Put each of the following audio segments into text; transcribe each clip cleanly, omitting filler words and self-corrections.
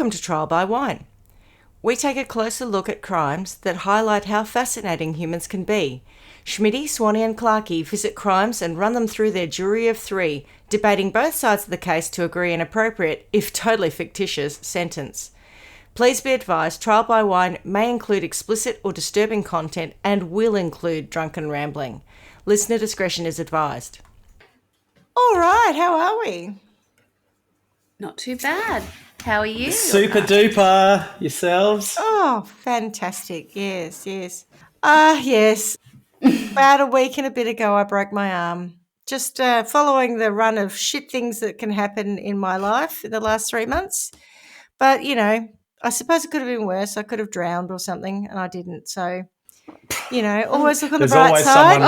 Welcome to Trial by Wine. We take a closer look at crimes that highlight how fascinating humans can be. Schmitty, Swanny and Clarkey visit crimes and run them through their jury of three, debating both sides of the case to agree an appropriate, if totally fictitious, sentence. Please be advised, Trial by Wine may include explicit or disturbing content and will include drunken rambling. Listener discretion is advised. All right, how are we? Not too bad. How are you? Super duper. Yourselves? Oh, fantastic. Yes. Yes. About a week and a bit ago, I broke my arm. Just following the run of shit things that can happen in my life in the last 3 months. But, I suppose it could have been worse. I could have drowned or something, and I didn't. So, always look on the bright side.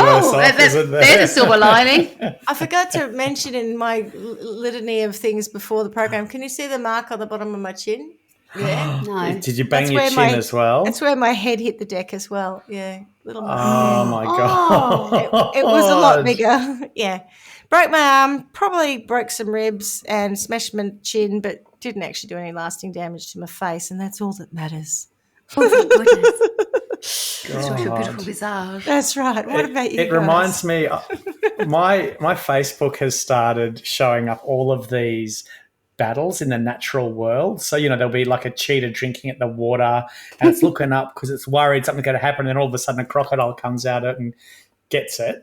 There's a silver lining. I forgot to mention in my litany of things before the program, can you see the mark on the bottom of my chin? Yeah. No. Did you bang your chin as well? That's where my head hit the deck as well. Yeah. Little mark. Oh, my God. It was a lot bigger. Yeah. Broke my arm, probably broke some ribs and smashed my chin, but didn't actually do any lasting damage to my face, and that's all that matters. Oh, thank goodness. That's what your beautiful bizarre. That's right. What about you? It reminds me, my Facebook has started showing up all of these battles in the natural world. So, there'll be like a cheetah drinking at the water and it's looking up because it's worried something's going to happen, and then all of a sudden a crocodile comes out it and gets it.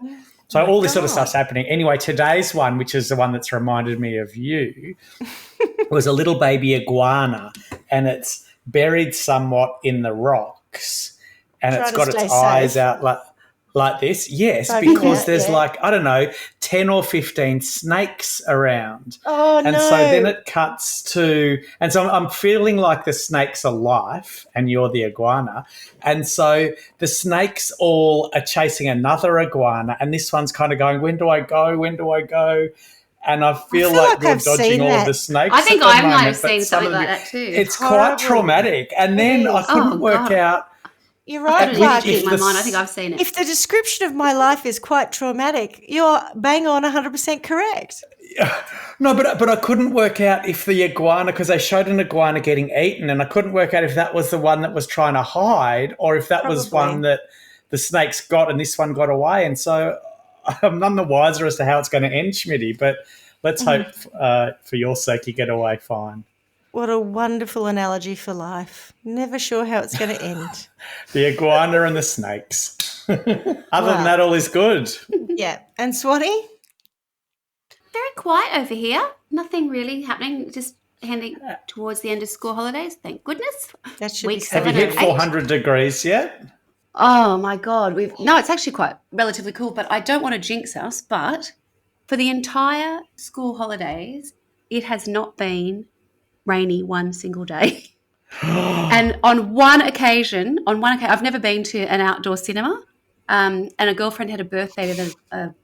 So all this sort of stuff's happening. Anyway, today's one, which is the one that's reminded me of you, was a little baby iguana, and it's buried somewhat in the rocks, and it's got its eyes out like this. Yes, because there's 10 or 15 snakes around. Oh, and so then it cuts to, and so I'm feeling like the snakes are life and you're the iguana. And so the snakes all are chasing another iguana, and this one's kind of going, when do I go? When do I go? And I feel like you're dodging all of the snakes. I think I might have seen something like that too. It's quite traumatic. And then I couldn't work out. You're right, Clarky. In my mind, I think I've seen it. If the description of my life is quite traumatic, you're bang on 100% correct. No, but I couldn't work out if the iguana, because they showed an iguana getting eaten, and I couldn't work out if that was the one that was trying to hide or if that was one that the snakes got and this one got away. And so I'm none the wiser as to how it's going to end, Schmitty, but let's hope for your sake you get away fine. What a wonderful analogy for life. Never sure how it's going to end. The iguana and the snakes. Other than that, all is good. Yeah. And Swanny? Very quiet over here. Nothing really happening. Just heading towards the end of school holidays. Thank goodness. That should be Have you hit 400 degrees yet? Oh, my God. No, it's actually quite relatively cool, but I don't want to jinx us. But for the entire school holidays, it has not been rainy one single day. And on one occasion, I've never been to an outdoor cinema, and a girlfriend had a birthday a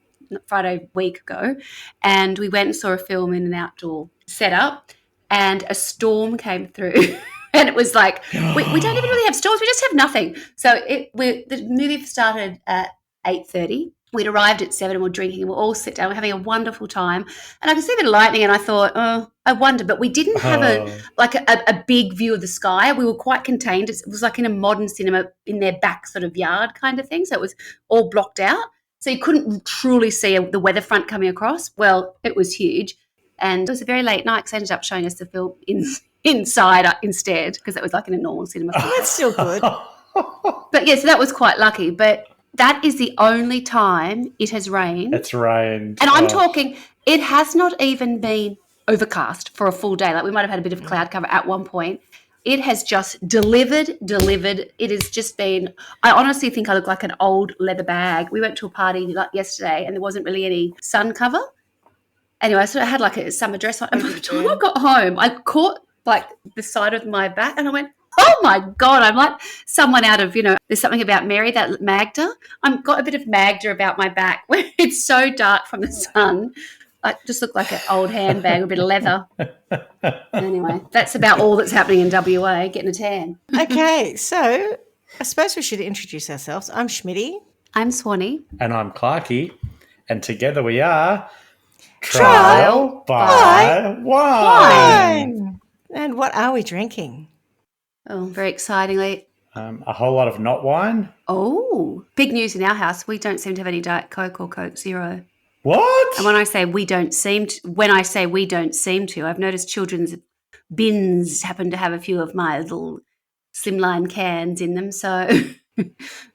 Friday week ago, and we went and saw a film in an outdoor setup, and a storm came through. And it was like, we don't even really have storms, we just have nothing. So the movie started at 8:30. We'd arrived at 7 and we're drinking and we're all sit down, we're having a wonderful time. And I could see the lightning and I thought, I wonder, but we didn't have a big view of the sky. We were quite contained. It was like in a modern cinema in their back sort of yard kind of thing. So it was all blocked out. So you couldn't truly see the weather front coming across. Well, it was huge. And it was a very late night because they ended up showing us the film inside instead, because it was like in a normal cinema. That's still good. But yeah, so that was quite lucky. But that is the only time it has rained. It's rained. And I'm talking, it has not even been overcast for a full day. Like we might have had a bit of cloud cover at one point. It has just delivered. It has just been, I honestly think I look like an old leather bag. We went to a party like yesterday and there wasn't really any sun cover. Anyway, so I had like a summer dress on. And by the time I got home, I caught like the side of my back and I went, oh my God, I'm like someone out of, there's something about Mary, that Magda. I've got a bit of Magda about my back where it's so dark from the sun. I just look like an old handbag with a bit of leather. Anyway, that's about all that's happening in WA, getting a tan. Okay, so I suppose we should introduce ourselves. I'm Schmitty. I'm Swanny. And I'm Clarkey. And together we are Trial by Wine. And what are we drinking? Oh, very excitingly. A whole lot of not wine. Oh, big news in our house. We don't seem to have any Diet Coke or Coke Zero. What? And when I say we don't seem to, I've noticed children's bins happen to have a few of my little slimline cans in them. So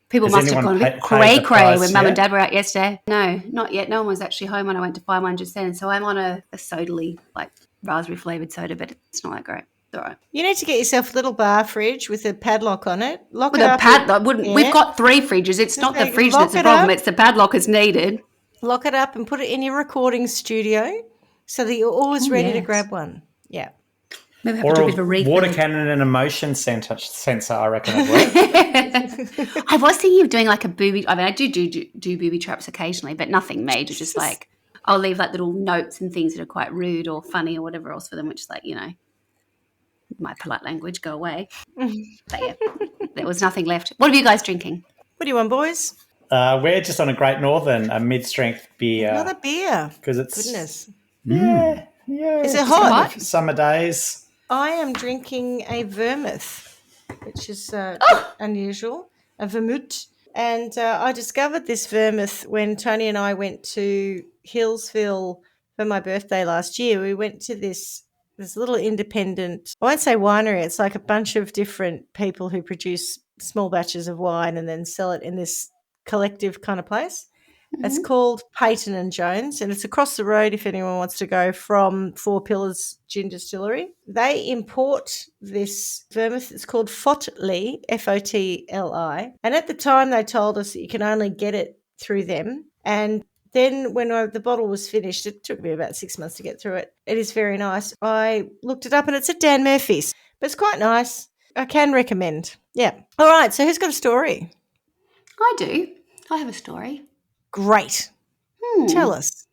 people Has must have anyone gone a bit paid the cray-cray when price Mum and yet? Dad were out yesterday. No, not yet. No one was actually home when I went to buy one just then. So I'm on a sodally, like raspberry flavoured soda, but it's not that great. It's all right. You need to get yourself a little bar fridge with a padlock on it. Lock With it a up. padlock, Yeah. we've got 3 fridges. It's not the say, fridge lock that's the it problem. up. It's the padlock that's needed. Lock it up and put it in your recording studio so that you're always ready to yes. grab one. Yeah. Maybe have Or to do a a bit of a refill. water cannon and a motion sensor, I reckon would work. I was thinking of doing like a booby. I mean, I do booby traps occasionally, but nothing major. Just like I'll leave like little notes and things that are quite rude or funny or whatever else for them, which is like, you know, my polite language, go away. But yeah, there was nothing left. What are you guys drinking? What do you want, boys? We're just on a Great Northern, a mid-strength beer. Another beer. Because it's Goodness. Yeah. Is it it's hot? Summer days. I am drinking a vermouth, which is unusual, a vermouth. And I discovered this vermouth when Tony and I went to Hillsville for my birthday last year. We went to this little independent, I won't say winery, it's like a bunch of different people who produce small batches of wine and then sell it in this collective kind of place. It's called Peyton and Jones, and it's across the road if anyone wants to go from Four Pillars Gin Distillery. They import this vermouth. It's called Fotli, Fotli. And at the time, they told us that you can only get it through them. And then when the bottle was finished, it took me about 6 months to get through it. It is very nice. I looked it up, and it's at Dan Murphy's, but it's quite nice. I can recommend. Yeah. All right, so who's got a story? I do. I have a story. Great. Tell us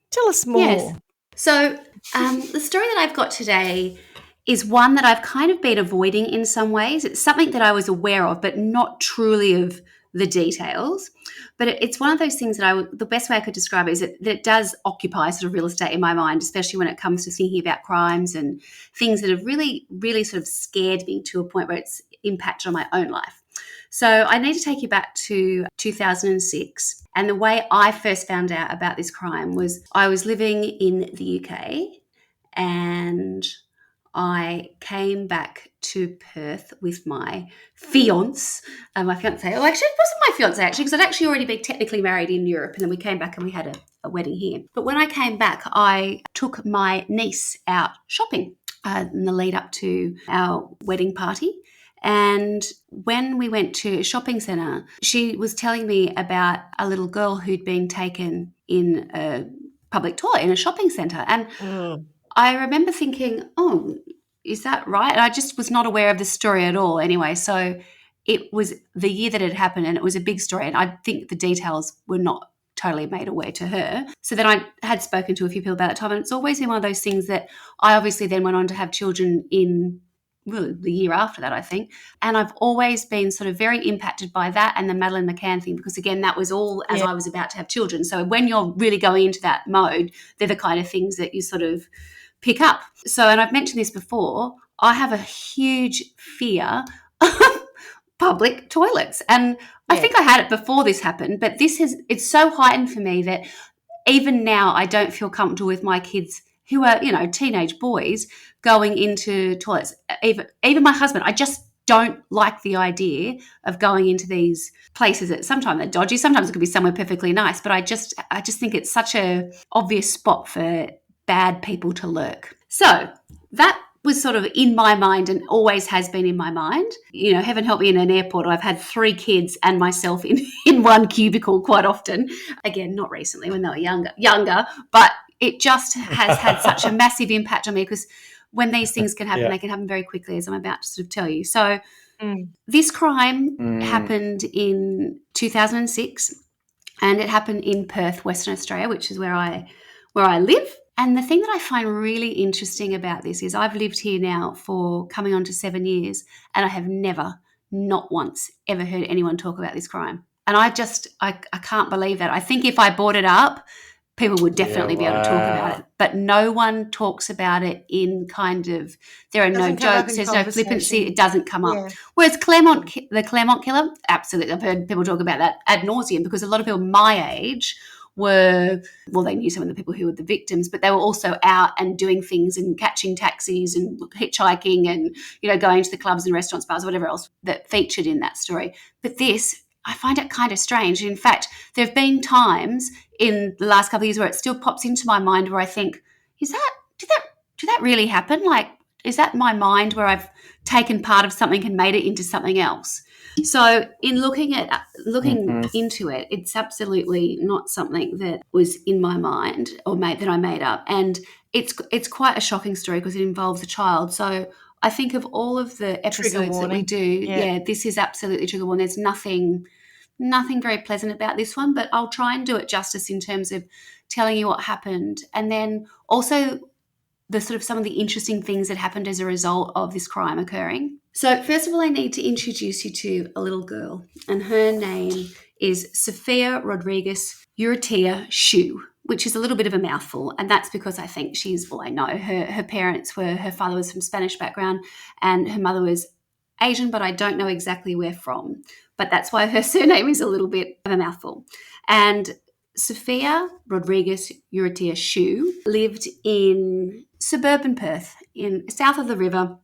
more. Yes. So the story that I've got today is one that I've kind of been avoiding in some ways. It's something that I was aware of, but not truly of the details. But it's one of those things that the best way I could describe it is that it does occupy sort of real estate in my mind, especially when it comes to thinking about crimes and things that have really, really sort of scared me to a point where it's impacted on my own life. So I need to take you back to 2006. And the way I first found out about this crime was I was living in the UK and I came back to Perth with my fiance. Well, actually, it wasn't my fiance actually, because I'd actually already been technically married in Europe, and then we came back and we had a wedding here. But when I came back, I took my niece out shopping in the lead up to our wedding party. And when we went to a shopping centre, she was telling me about a little girl who'd been taken in a public toilet in a shopping centre. And I remember thinking, oh, is that right? And I just was not aware of this story at all anyway. So it was the year that it happened, and it was a big story. And I think the details were not totally made aware to her. So then I had spoken to a few people about that time. And it's always been one of those things that I obviously then went on to have children in really the year after that, I think. And I've always been sort of very impacted by that and the Madeleine McCann thing, because again, that was all as I was about to have children. So when you're really going into that mode, they're the kind of things that you sort of pick up. So, and I've mentioned this before, I have a huge fear of public toilets. And I think I had it before this happened, but it's so heightened for me that even now I don't feel comfortable with my kids who are, you know, teenage boys going into toilets. Even my husband, I just don't like the idea of going into these places that sometimes they're dodgy, sometimes it could be somewhere perfectly nice, but I just think it's such a obvious spot for bad people to lurk. So that was sort of in my mind and always has been in my mind. You know, heaven help me, in an airport, I've had 3 kids and myself in one cubicle quite often. Again, not recently when they were younger, but it just has had such a massive impact on me, because when these things can happen, they can happen very quickly, as I'm about to sort of tell you. So this crime happened in 2006, and it happened in Perth, Western Australia, which is where I live. And the thing that I find really interesting about this is I've lived here now for coming on to 7 years, and I have never, not once, ever heard anyone talk about this crime. And I can't believe that. I think if I brought it up, people would definitely be able to talk wow. about it. But no one talks about it in kind of, there are no Doesn't come up jokes, in there's no flippancy, conversation. it doesn't come up. Yeah. Whereas the Claremont killer, absolutely. I've heard people talk about that ad nauseum because a lot of people my age were, well, they knew some of the people who were the victims, but they were also out and doing things and catching taxis and hitchhiking and, going to the clubs and restaurants, bars, whatever else that featured in that story. But this, I find it kind of strange. In fact, there have been times in the last couple of years where it still pops into my mind where I think, did that really happen? Like, is that my mind where I've taken part of something and made it into something else? So in looking into it, it's absolutely not something that was in my mind or that I made up. And it's quite a shocking story because it involves a child. So I think of all of the episodes that we do, this is absolutely trigger warning. There's nothing very pleasant about this one, but I'll try and do it justice in terms of telling you what happened. And then also the sort of some of the interesting things that happened as a result of this crime occurring. So first of all, I need to introduce you to a little girl, and her name is Sophia Rodriguez-Urrutia Shu, which is a little bit of a mouthful, and that's because I think I know her parents her father was from Spanish background and her mother was Asian, but I don't know exactly where from. But that's why her surname is a little bit of a mouthful. And Sophia Rodriguez-Urrutia Shu lived in suburban Perth, in south of the river,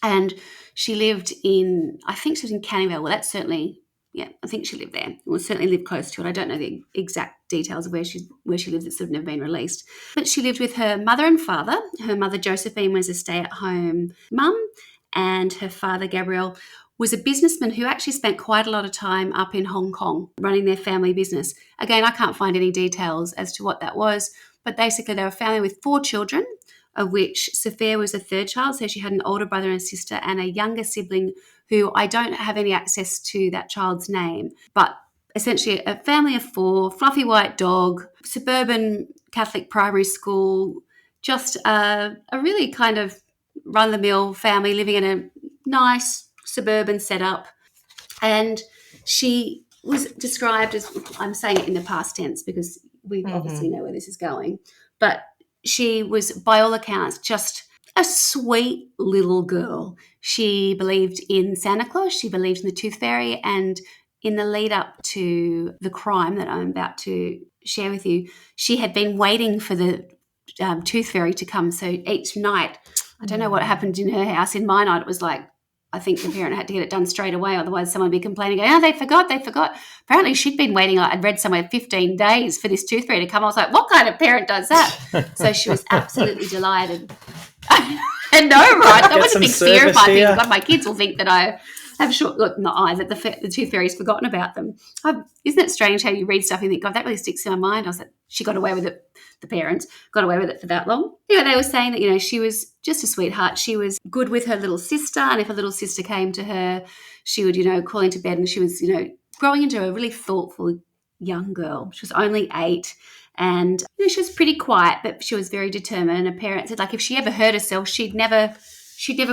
and she lived in, I think she was in Canningvale. Well, that's certainly, I think she lived there. Well, certainly lived close to it. I don't know the exact details of where she lives. It's sort of never been released. But she lived with her mother and father. Her mother, Josephine, was a stay-at-home mum, and her father, Gabriel, was a businessman who actually spent quite a lot of time up in Hong Kong running their family business. Again, I can't find any details as to what that was, but basically they were a family with 4 children, of which Sophia was the third child, so she had an older brother and sister and a younger sibling who I don't have any access to that child's name, but essentially a family of 4, fluffy white dog, suburban Catholic primary school, just a really kind of run-of-the-mill family living in a nice suburban setup. And she was described as, I'm saying it in the past tense because we obviously know where this is going, but she was, by all accounts, just a sweet little girl. She believed in Santa Claus, she believed in the Tooth Fairy, and in the lead up to the crime that I'm about to share with you, she had been waiting for the Tooth Fairy to come. So each night, I don't know what happened in her house. In my night, it was like, I think the parent had to get it done straight away, otherwise someone would be complaining, going, oh, they forgot. Apparently she'd been waiting, I'd read somewhere 15 days for this Tooth Fairy to come. I was like, what kind of parent does that? So she was absolutely delighted. I know, right? I wouldn't think fear if I think, God, my kids will think that I have that the Tooth Fairy's forgotten about them. Isn't it strange how you read stuff and think, God, that really sticks in my mind? I was like, she got away with it. The parents got away with it for that long. They were saying that, she was just a sweetheart. She was good with her little sister, and if her little sister came to her, she would, call into bed, and she was, growing into a really thoughtful young girl. She was only 8, and she was pretty quiet, but she was very determined. And her parents said, like, if she ever hurt herself, she'd never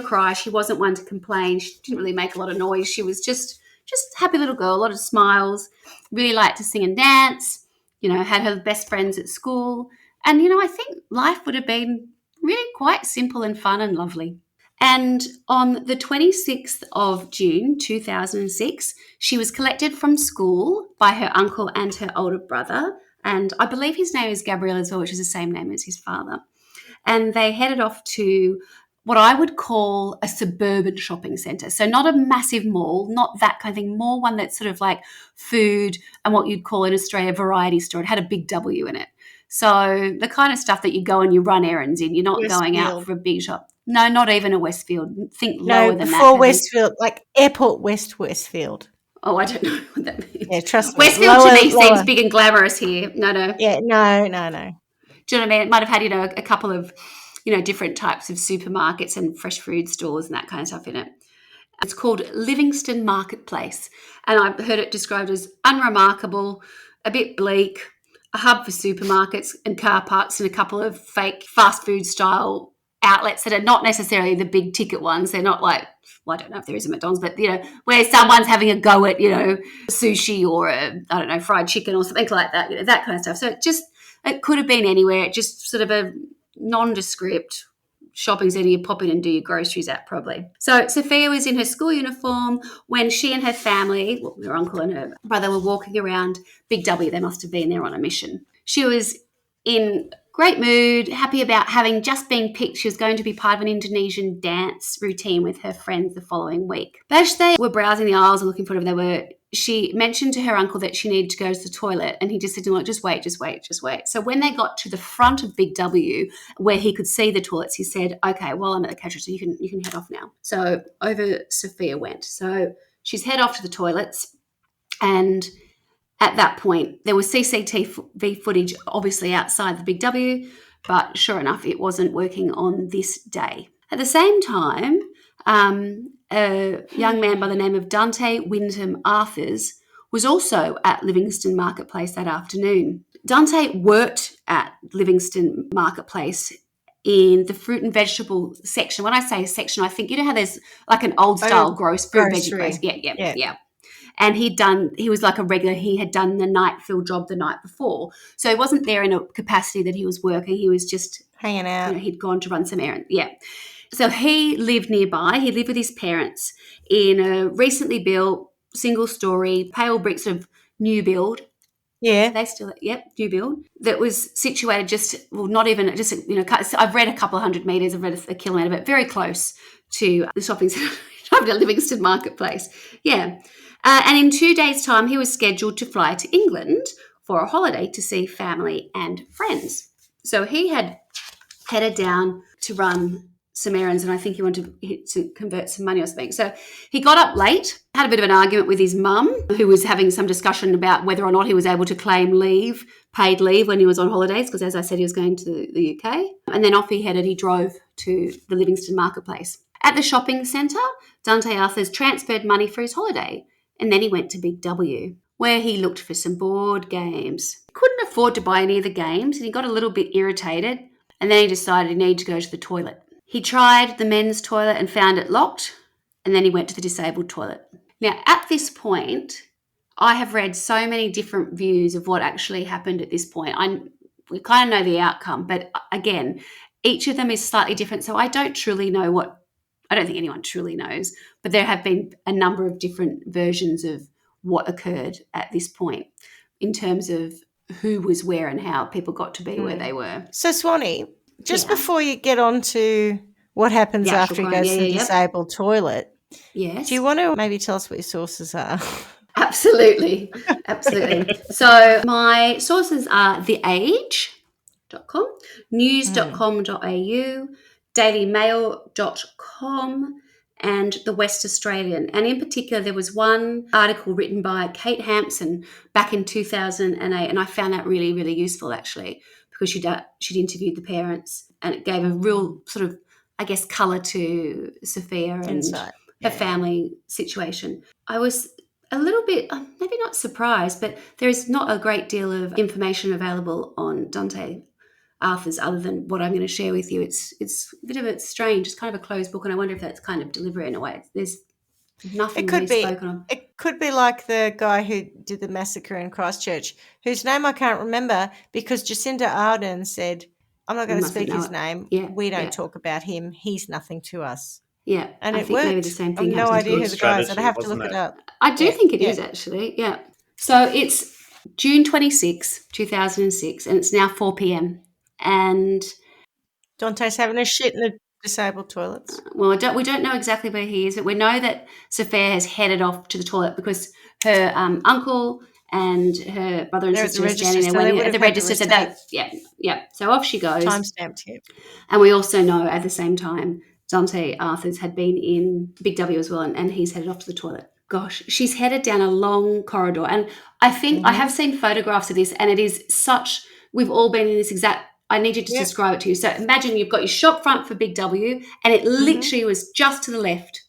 cry. She wasn't one to complain. She didn't really make a lot of noise. She was just a happy little girl, a lot of smiles, really liked to sing and dance, had her best friends at school. And, I think life would have been really quite simple and fun and lovely. And on the 26th of June, 2006, she was collected from school by her uncle and her older brother. And I believe his name is Gabriel as well, which is the same name as his father. And they headed off to what I would call a suburban shopping centre. So not a massive mall, not that kind of thing, more one that's sort of like food and what you'd call in Australia a variety store. It had a big W in it. So the kind of stuff that you go and you run errands in, you're not going out for a big shop. No, not even a Westfield. Think lower than that. No, before Westfield, like Airport Westfield. Oh, I don't know what that means. Yeah, trust me. Westfield to me seems big and glamorous here. No. Yeah, no. Do you know what I mean? It might have had, a couple of, different types of supermarkets and fresh food stores and that kind of stuff in it. It's called Livingston Marketplace, and I've heard it described as unremarkable, a bit bleak, a hub for supermarkets and car parks and a couple of fake fast food style outlets that are not necessarily the big ticket ones. They're not like, well, I don't know if there is a McDonald's, but, where someone's having a go at, sushi or, fried chicken or something like that, that kind of stuff. So just It could have been anywhere. It just sort of a nondescript shopping centre you pop in and do your groceries at, probably. So Sophia was in her school uniform when she and her family, well, her uncle and her brother, were walking around Big W. They must have been there on a mission. She was in great mood, happy about having just been picked. She was going to be part of an Indonesian dance routine with her friends the following week. But as they were browsing the aisles and looking for whatever they were, she mentioned to her uncle that she needed to go to the toilet, and he just said, "No, just wait. So when they got to the front of Big W, where he could see the toilets, he said, "Okay, well, I'm at the cashier, so you can head off now." So over Sophia went. So she's head off to the toilets, and at that point, there was CCTV footage, obviously outside the Big W, but sure enough, it wasn't working on this day. At the same time, a young man by the name of Dante Arthurs was also at Livingston Marketplace that afternoon. Dante worked at Livingston Marketplace in the fruit and vegetable section. When I say section, I think, you know how there's like an old style grocery veggie place? Yeah. And he was like a regular, he had done the night fill job the night before. So he wasn't there in a capacity that he was working. He was just hanging out. He'd gone to run some errands. Yeah. So he lived nearby. He lived with his parents in a recently built single story, pale bricks of new build. Yeah. They still, new build. That was situated I've read a couple of 100 metres, I've read a kilometre, but very close to the shopping centre at Livingston Marketplace. Yeah. And in 2 days' time, he was scheduled to fly to England for a holiday to see family and friends. So he had headed down to run some errands, and I think he wanted to convert some money or something. So he got up late, had a bit of an argument with his mum, who was having some discussion about whether or not he was able to claim paid leave when he was on holidays, because, as I said, he was going to the UK. And then off he headed. He drove to the Livingston Marketplace. At the shopping centre, Dante Arthurs transferred money for his holiday, and then he went to Big W, where he looked for some board games. He couldn't afford to buy any of the games, and he got a little bit irritated, and then he decided he needed to go to the toilet. He tried the men's toilet and found it locked, and then he went to the disabled toilet. Now, at this point, I have read so many different views of what actually happened at this point. We kind of know the outcome, but again, each of them is slightly different, so I don't think anyone truly knows, but there have been a number of different versions of what occurred at this point in terms of who was where and how people got to be where they were. So, Swanny, just before you get on to what happens after he goes to the disabled toilet, yes, do you want to maybe tell us what your sources are? Absolutely. So my sources are theage.com, news.com.au, dailymail.com, and the West Australian. And in particular, there was one article written by Kate Hampson back in 2008, and I found that really, really useful, actually, because she'd interviewed the parents, and it gave a real sort of, I guess, colour to Sophia and her family situation. I was a little bit, maybe not surprised, but there is not a great deal of information available on Dante Arthurs other than what I'm going to share with you. It's a bit of a strange, it's kind of a closed book, and I wonder if that's kind of deliberate in a way. There's nothing really spoken on. It could be like the guy who did the massacre in Christchurch, whose name I can't remember because Jacinda Ardern said, I'm not going to speak his name. Yeah, we don't talk about him. He's nothing to us. Yeah, and I it think worked. Maybe the same thing. I've no idea who the guy is. I'd have to look it up. I do think it is, actually. Yeah. So it's June 26, 2006, and it's now 4 p.m. And Dante's having a shit in the disabled toilets. Well, we don't know exactly where he is, but we know that Sophia has headed off to the toilet because her uncle and her brother and sister are standing there waiting at the register. So So off she goes. Time-stamped here. And we also know at the same time Dante Arthurs had been in Big W as well, and he's headed off to the toilet. Gosh, she's headed down a long corridor. And I think I have seen photographs of this, and it is such, we've all been in this exact, I need you to describe it to you. So imagine you've got your shop front for Big W, and it literally was just to the left,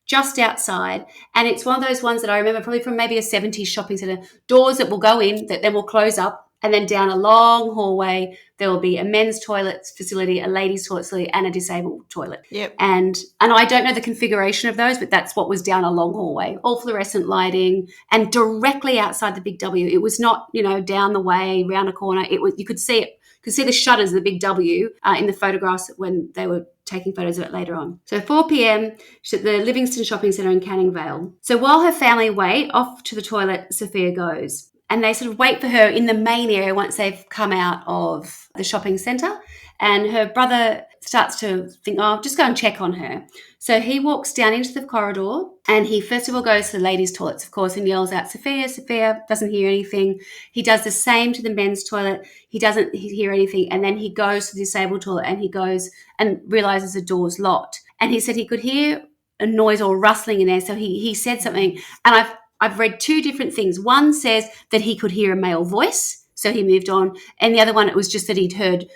just outside. And it's one of those ones that I remember probably from maybe a 70s shopping centre, doors that will go in, that then will close up, And then down a long hallway, there will be a men's toilet facility, a ladies' toilet facility, and a disabled toilet. Yep. And I don't know the configuration of those, but that's what was down a long hallway. All fluorescent lighting, and directly outside the Big W. It was not, down the way, round a corner. It was, you could see it. You could see the shutters of the Big W in the photographs when they were taking photos of it later on. So 4 p.m, she's at the Livingston Shopping Centre in Canning Vale. So while her family wait, off to the toilet, Sophia goes. And they sort of wait for her in the main area once they've come out of the shopping centre. And her brother starts to think, just go and check on her. So he walks down into the corridor and he first of all goes to the ladies' toilets, of course, and yells out, Sophia, Sophia, doesn't hear anything. He does the same to the men's toilet. He doesn't hear anything. And then he goes to the disabled toilet and he goes and realises the door's locked. And he said he could hear a noise or rustling in there. So he said something. And I've read two different things. One says that he could hear a male voice, so he moved on. And the other one, it was just that he'd heard,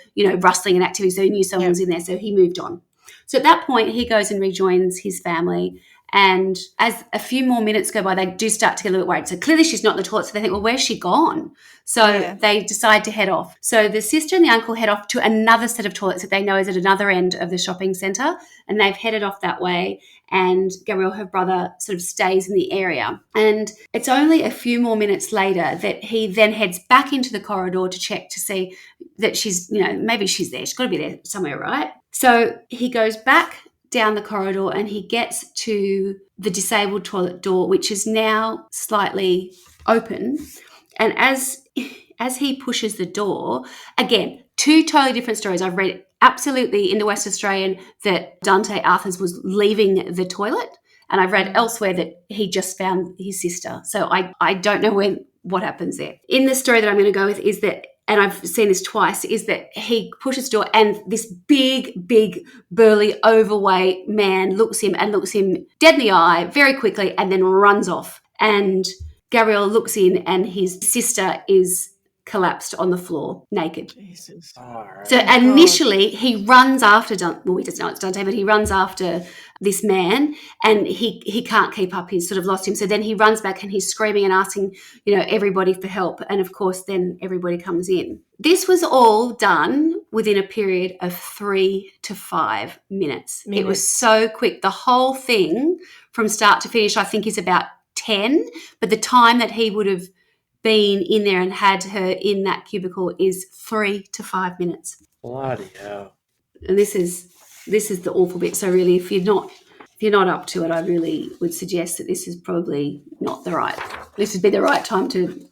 rustling and activity, so he knew someone was in there, so he moved on. So at that point, he goes and rejoins his family. And as a few more minutes go by, they do start to get a little bit worried. So clearly she's not in the toilet, so they think, well, where's she gone? So they decide to head off. So the sister and the uncle head off to another set of toilets that they know is at another end of the shopping centre, and they've headed off that way. And Gabrielle, her brother, sort of stays in the area. And it's only a few more minutes later that he then heads back into the corridor to check to see that she's, maybe she's there. She's got to be there somewhere, right? So he goes back down the corridor and he gets to the disabled toilet door, which is now slightly open. And as he pushes the door, again, two totally different stories. I've read absolutely in the West Australian that Dante Arthurs was leaving the toilet, and I've read elsewhere that he just found his sister. So I don't know what happens there. In the story that I'm going to go with is that, and I've seen this twice, is that he pushes the door and this big, burly, overweight man looks him dead in the eye very quickly and then runs off. And Gabrielle looks in and his sister is collapsed on the floor, naked. Jesus. So initially he runs after he doesn't know it's Dante, but he runs after this man and he can't keep up. He's sort of lost him. So then he runs back and he's screaming and asking, everybody for help. And of course, then everybody comes in. This was all done within a period of 3 to 5 minutes. It was so quick. The whole thing from start to finish, I think, is about 10, but the time that he would have been in there and had her in that cubicle is 3 to 5 minutes. Bloody hell. And this is the awful bit. So really, if you're not up to it, I really would suggest that this is probably not this would be the right time to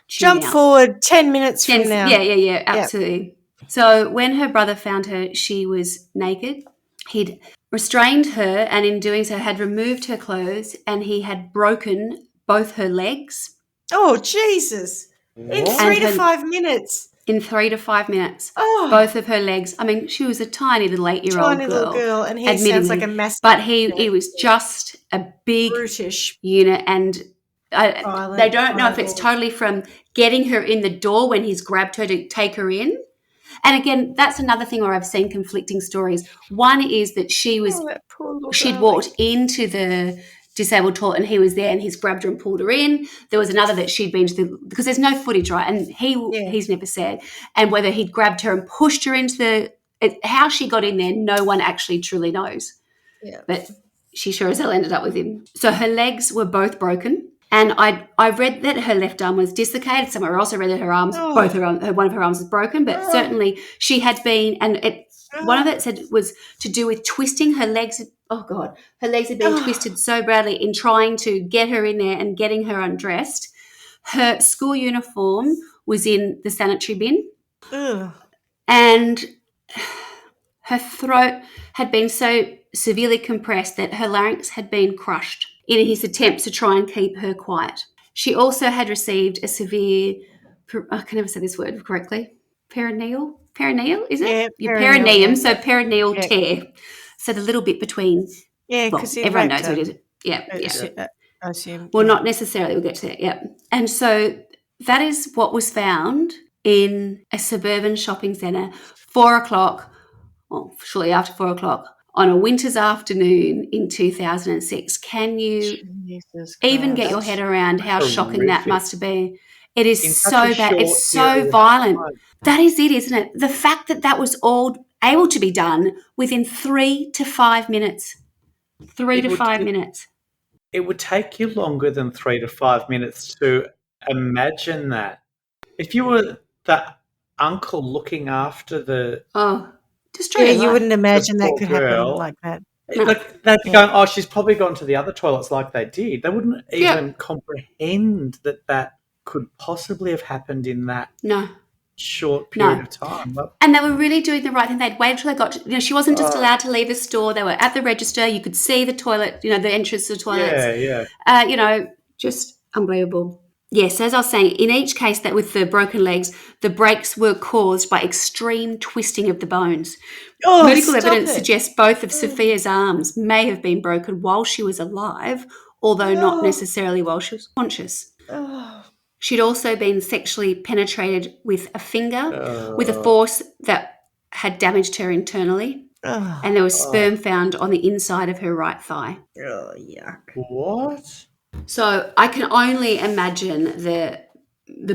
jump forward 10 minutes from now. Yeah, absolutely. Yep. So when her brother found her, she was naked. He'd restrained her and in doing so had removed her clothes and he had broken both her legs. Oh, Jesus. In 3 to 5 minutes. In 3 to 5 minutes. Oh. Both of her legs. I mean, she was a tiny little 8-year-old little girl. And he sounds like a massive. But he was just a big brutish unit. And they don't know if it's totally from getting her in the door when he's grabbed her to take her in. And again, that's another thing where I've seen conflicting stories. One is that she'd walked into the disabled toilet and he was there and he's grabbed her and pulled her in. There was another that she'd been to because there's no footage, right? And he's never said. And whether he'd grabbed her and pushed her into how she got in there, no one actually truly knows. Yeah. But she sure as hell ended up with him. So her legs were both broken. And I read that her left arm was dislocated. Somewhere else I read that her arms, one of her arms was broken. But certainly she had been, and one of it said was to do with twisting her legs. Oh, God. Her legs had been twisted so badly in trying to get her in there and getting her undressed. Her school uniform was in the sanitary bin. Ugh. And her throat had been so severely compressed that her larynx had been crushed in his attempts to try and keep her quiet. She also had received a severe, I can never say this word correctly, perineal, is it? Yeah, perineum, so perineal tear. So the little bit between, because everyone knows what it is. Yeah. I assume. Well, not necessarily, we'll get to that, yeah. And so that is what was found in a suburban shopping centre, 4 o'clock, shortly after 4 o'clock, on a winter's afternoon in 2006. Can you even get your head around how shocking that must have been? It is in so such a bad. short It's so period of violent. time. That is it, isn't it? The fact that that was all able to be done within 3 to 5 minutes. 3 It to would 5 minutes. it would take you longer than 3 to 5 minutes to imagine that. If you were that uncle looking after the Oh, destroy Yeah, your you life. wouldn't imagine that poor could happen girl, like that. No. like they'd be Yeah. going, "Oh, she's probably gone to the other toilets," like they did. They wouldn't Yeah. even comprehend that that could possibly have happened in that No. short period No. of time. But, And they were really doing the right thing. They'd waited till they got to, she wasn't just oh, allowed to leave the store. They were at the register. You could see the toilet, the entrance to the toilets. yeah. Just unbelievable. Yes, as I was saying, in each case that with the broken legs, the breaks were caused by extreme twisting of the bones. Oh, Medical stop evidence it. suggests both of Sophia's arms may have been broken while she was alive, although not necessarily while she was conscious. Oh. She'd also been sexually penetrated with a finger with a Oh, force that had damaged her internally, Oh. and there was sperm found on the inside of her right thigh. Oh, yuck. what? So I can only imagine the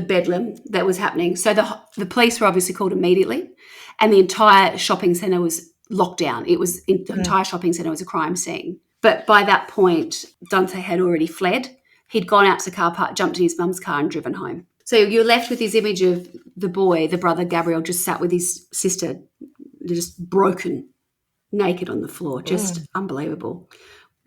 bedlam that was happening. So the police were obviously called immediately, and the entire shopping centre was locked down. The entire shopping centre was a crime scene. But by that point, Dante had already fled. He'd gone out to the car park, jumped in his mum's car, and driven home. So you're left with this image of the boy, the brother Gabriel, just sat with his sister, just broken, naked on the floor, just unbelievable.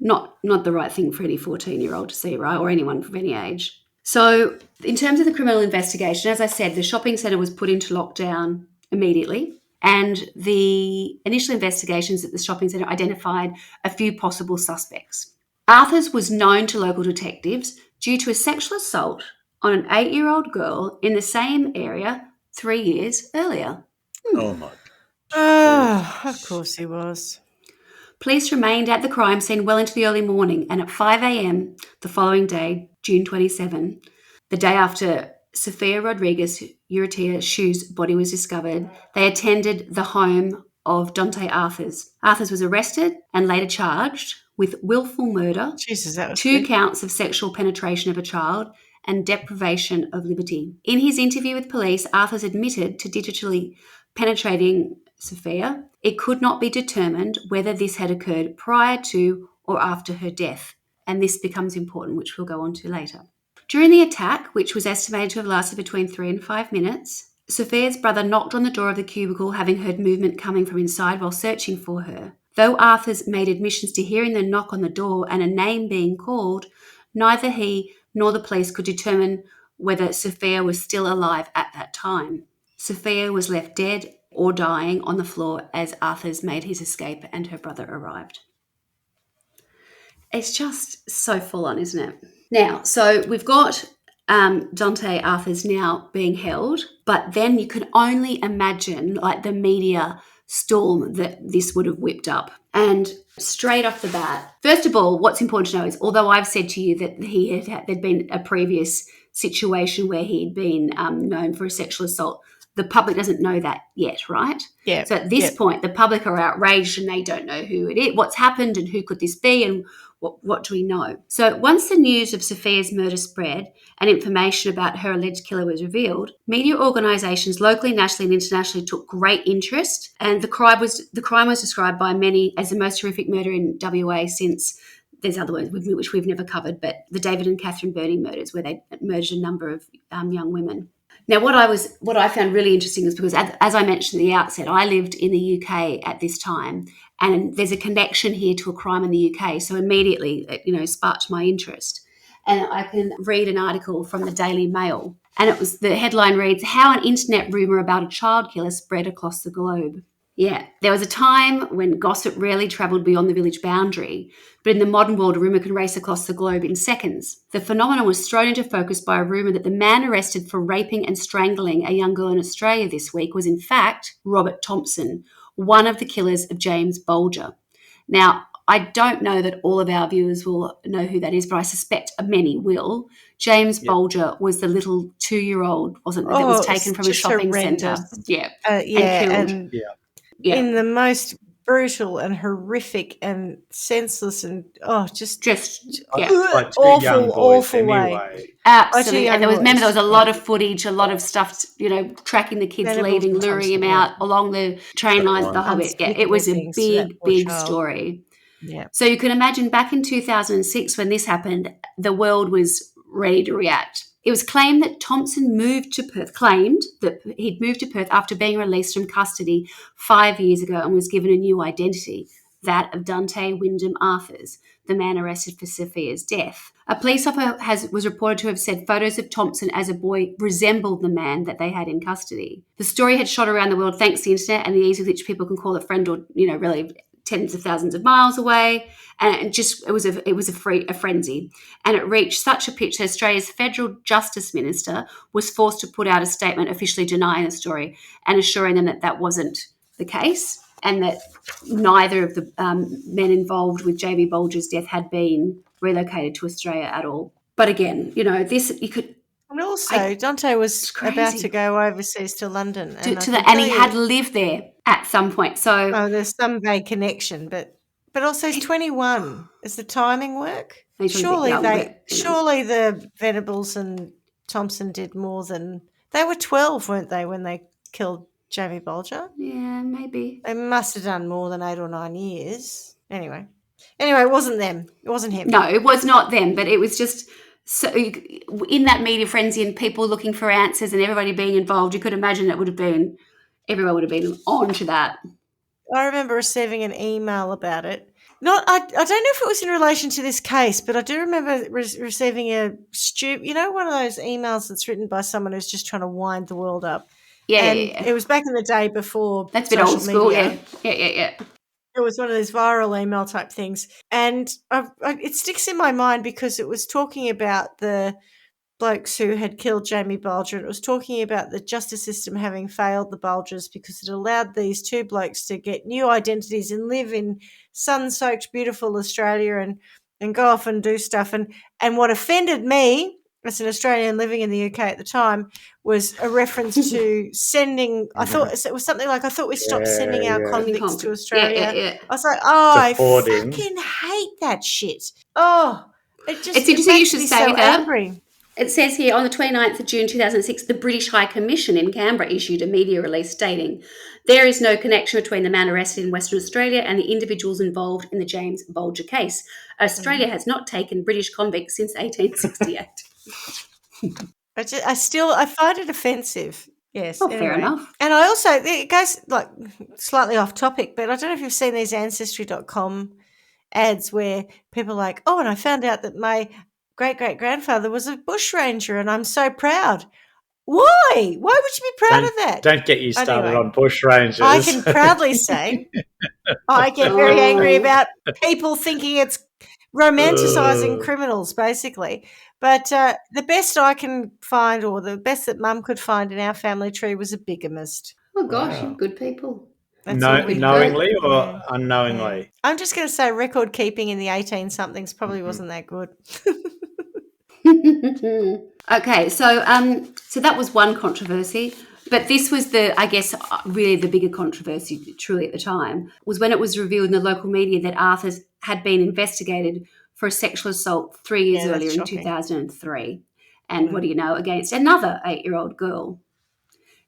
Not the right thing for any 14-year-old to see, right, or anyone of any age. So in terms of the criminal investigation, as I said, the shopping centre was put into lockdown immediately, and the initial investigations at the shopping centre identified a few possible suspects. Arthurs was known to local detectives due to a sexual assault on an 8-year-old girl in the same area 3 years earlier. Oh, my. Of course he was. Police remained at the crime scene well into the early morning, and at 5 a.m. the following day, June 27, the day after Sophia Rodriguez-Urrutia Shu's body was discovered, they attended the home of Dante Arthurs. Arthurs was arrested and later charged with willful murder, Jesus, that was 2 good. counts of sexual penetration of a child, and deprivation of liberty. In his interview with police, Arthurs admitted to digitally penetrating Sophia. It could not be determined whether this had occurred prior to or after her death, and this becomes important, which we'll go on to later. During the attack, which was estimated to have lasted between 3 and 5 minutes, Sophia's brother knocked on the door of the cubicle, having heard movement coming from inside while searching for her. Though Arthurs made admissions to hearing the knock on the door and a name being called, neither he nor the police could determine whether Sophia was still alive at that time. Sophia was left dead or dying on the floor as Arthurs made his escape and her brother arrived. It's just so full on, isn't it? Now, so we've got Dante Arthurs now being held, but then you can only imagine like the media storm that this would have whipped up. And straight off the bat, first of all, what's important to know is, although I've said to you that there'd been a previous situation where he'd been known for a sexual assault, the public doesn't know that yet, right? Yeah. So at this point, the public are outraged and they don't know who it is, what's happened and who could this be and what do we know? So once the news of Sophia's murder spread and information about her alleged killer was revealed, media organisations locally, nationally and internationally took great interest, and the crime was described by many as the most horrific murder in WA since, there's other ones which we've never covered, but the David and Catherine Burney murders, where they murdered a number of young women. Now, what I found really interesting is because, as I mentioned at the outset, I lived in the UK at this time, and there's a connection here to a crime in the UK. So immediately, sparked my interest. And I can read an article from the Daily Mail, and the headline reads, "How an internet rumour about a child killer spread across the globe." Yeah, there was a time when gossip rarely travelled beyond the village boundary, but in the modern world, a rumour can race across the globe in seconds. The phenomenon was thrown into focus by a rumour that the man arrested for raping and strangling a young girl in Australia this week was in fact Robert Thompson, one of the killers of James Bolger. Now, I don't know that all of our viewers will know who that is, but I suspect many will. James Bolger was the little 2-year-old, wasn't it, that was taken from a shopping centre. Yeah. And and killed. in the most brutal and horrific and senseless and Just yeah. Like two awful, young boys awful way. anyway. Absolutely. And young there was a boys. lot of footage, a lot of stuff, tracking the kids Venables leaving, and luring Thompson, him out along the train lines, the whole bit. Yeah, it was a Unspeakable things to that big, poor big child. story. Yeah. So you can imagine back in 2006 when this happened, the world was ready to react. It was claimed that Thompson claimed that he'd moved to Perth after being released from custody 5 years ago and was given a new identity, that of Dante Arthurs, the man arrested for Sophia's death. A police officer was reported to have said photos of Thompson as a boy resembled the man that they had in custody. The story had shot around the world thanks to the internet and the ease with which people can call a friend or, really tens of thousands of miles away, and it was a frenzy, and it reached such a pitch that Australia's federal justice minister was forced to put out a statement officially denying the story and assuring them that that wasn't the case and that neither of the men involved with JB Bolger's death had been relocated to Australia at all. But again, this you could. And also, Dante was about to go overseas to London. And he had lived there at some point. So there's some vague connection, but also he's 21. Does the timing work? Surely the Venables and Thompson did more than... They were 12, weren't they, when they killed Jamie Bolger? Yeah, maybe. They must have done more than 8 or 9 years. Anyway, it wasn't them. It wasn't him. No, it was not them, but it was just... So in that media frenzy and people looking for answers and everybody being involved, you could imagine everyone would have been on to that. I remember receiving an email about it. I don't know if it was in relation to this case, but I do remember receiving one of those emails that's written by someone who's just trying to wind the world up. Yeah, It was back in the day before. That's a bit old school, media. Yeah. It was one of those viral email type things. And it sticks in my mind because it was talking about the blokes who had killed Jamie Bolger. And it was talking about the justice system having failed the Bolgers because it allowed these two blokes to get new identities and live in sun-soaked, beautiful Australia and go off and do stuff. And what offended me as an Australian living in the UK at the time was a reference to sending. I thought it was something like, I thought we stopped sending our convicts to Australia. Yeah. I was like, I fucking hate that shit. Oh, it's interesting you should say that. Angry. It says here, on the 29th of June 2006, the British High Commission in Canberra issued a media release stating, there is no connection between the man arrested in Western Australia and the individuals involved in the James Bolger case. Australia has not taken British convicts since 1868. I find it offensive. Yes. Oh, anyway. Fair enough. And I also, it goes like slightly off topic, but I don't know if you've seen these Ancestry.com ads where people are like, oh, and I found out that my great-great-grandfather was a bushranger and I'm so proud. Why? Why would you be proud of that? Don't get you started on bushrangers. I can proudly say I get very angry about people thinking it's romanticising criminals, basically. But the best I can find, or the best that Mum could find in our family tree, was a bigamist. Oh, gosh, you're good people. Knowingly or unknowingly? Yeah. I'm just going to say record keeping in the 18-somethings probably wasn't that good. Okay, so that was one controversy, but this was really the bigger controversy truly at the time, was when it was revealed in the local media that Arthurs had been investigated for a sexual assault 3 years earlier in 2003. And what do you know, against another 8-year-old girl.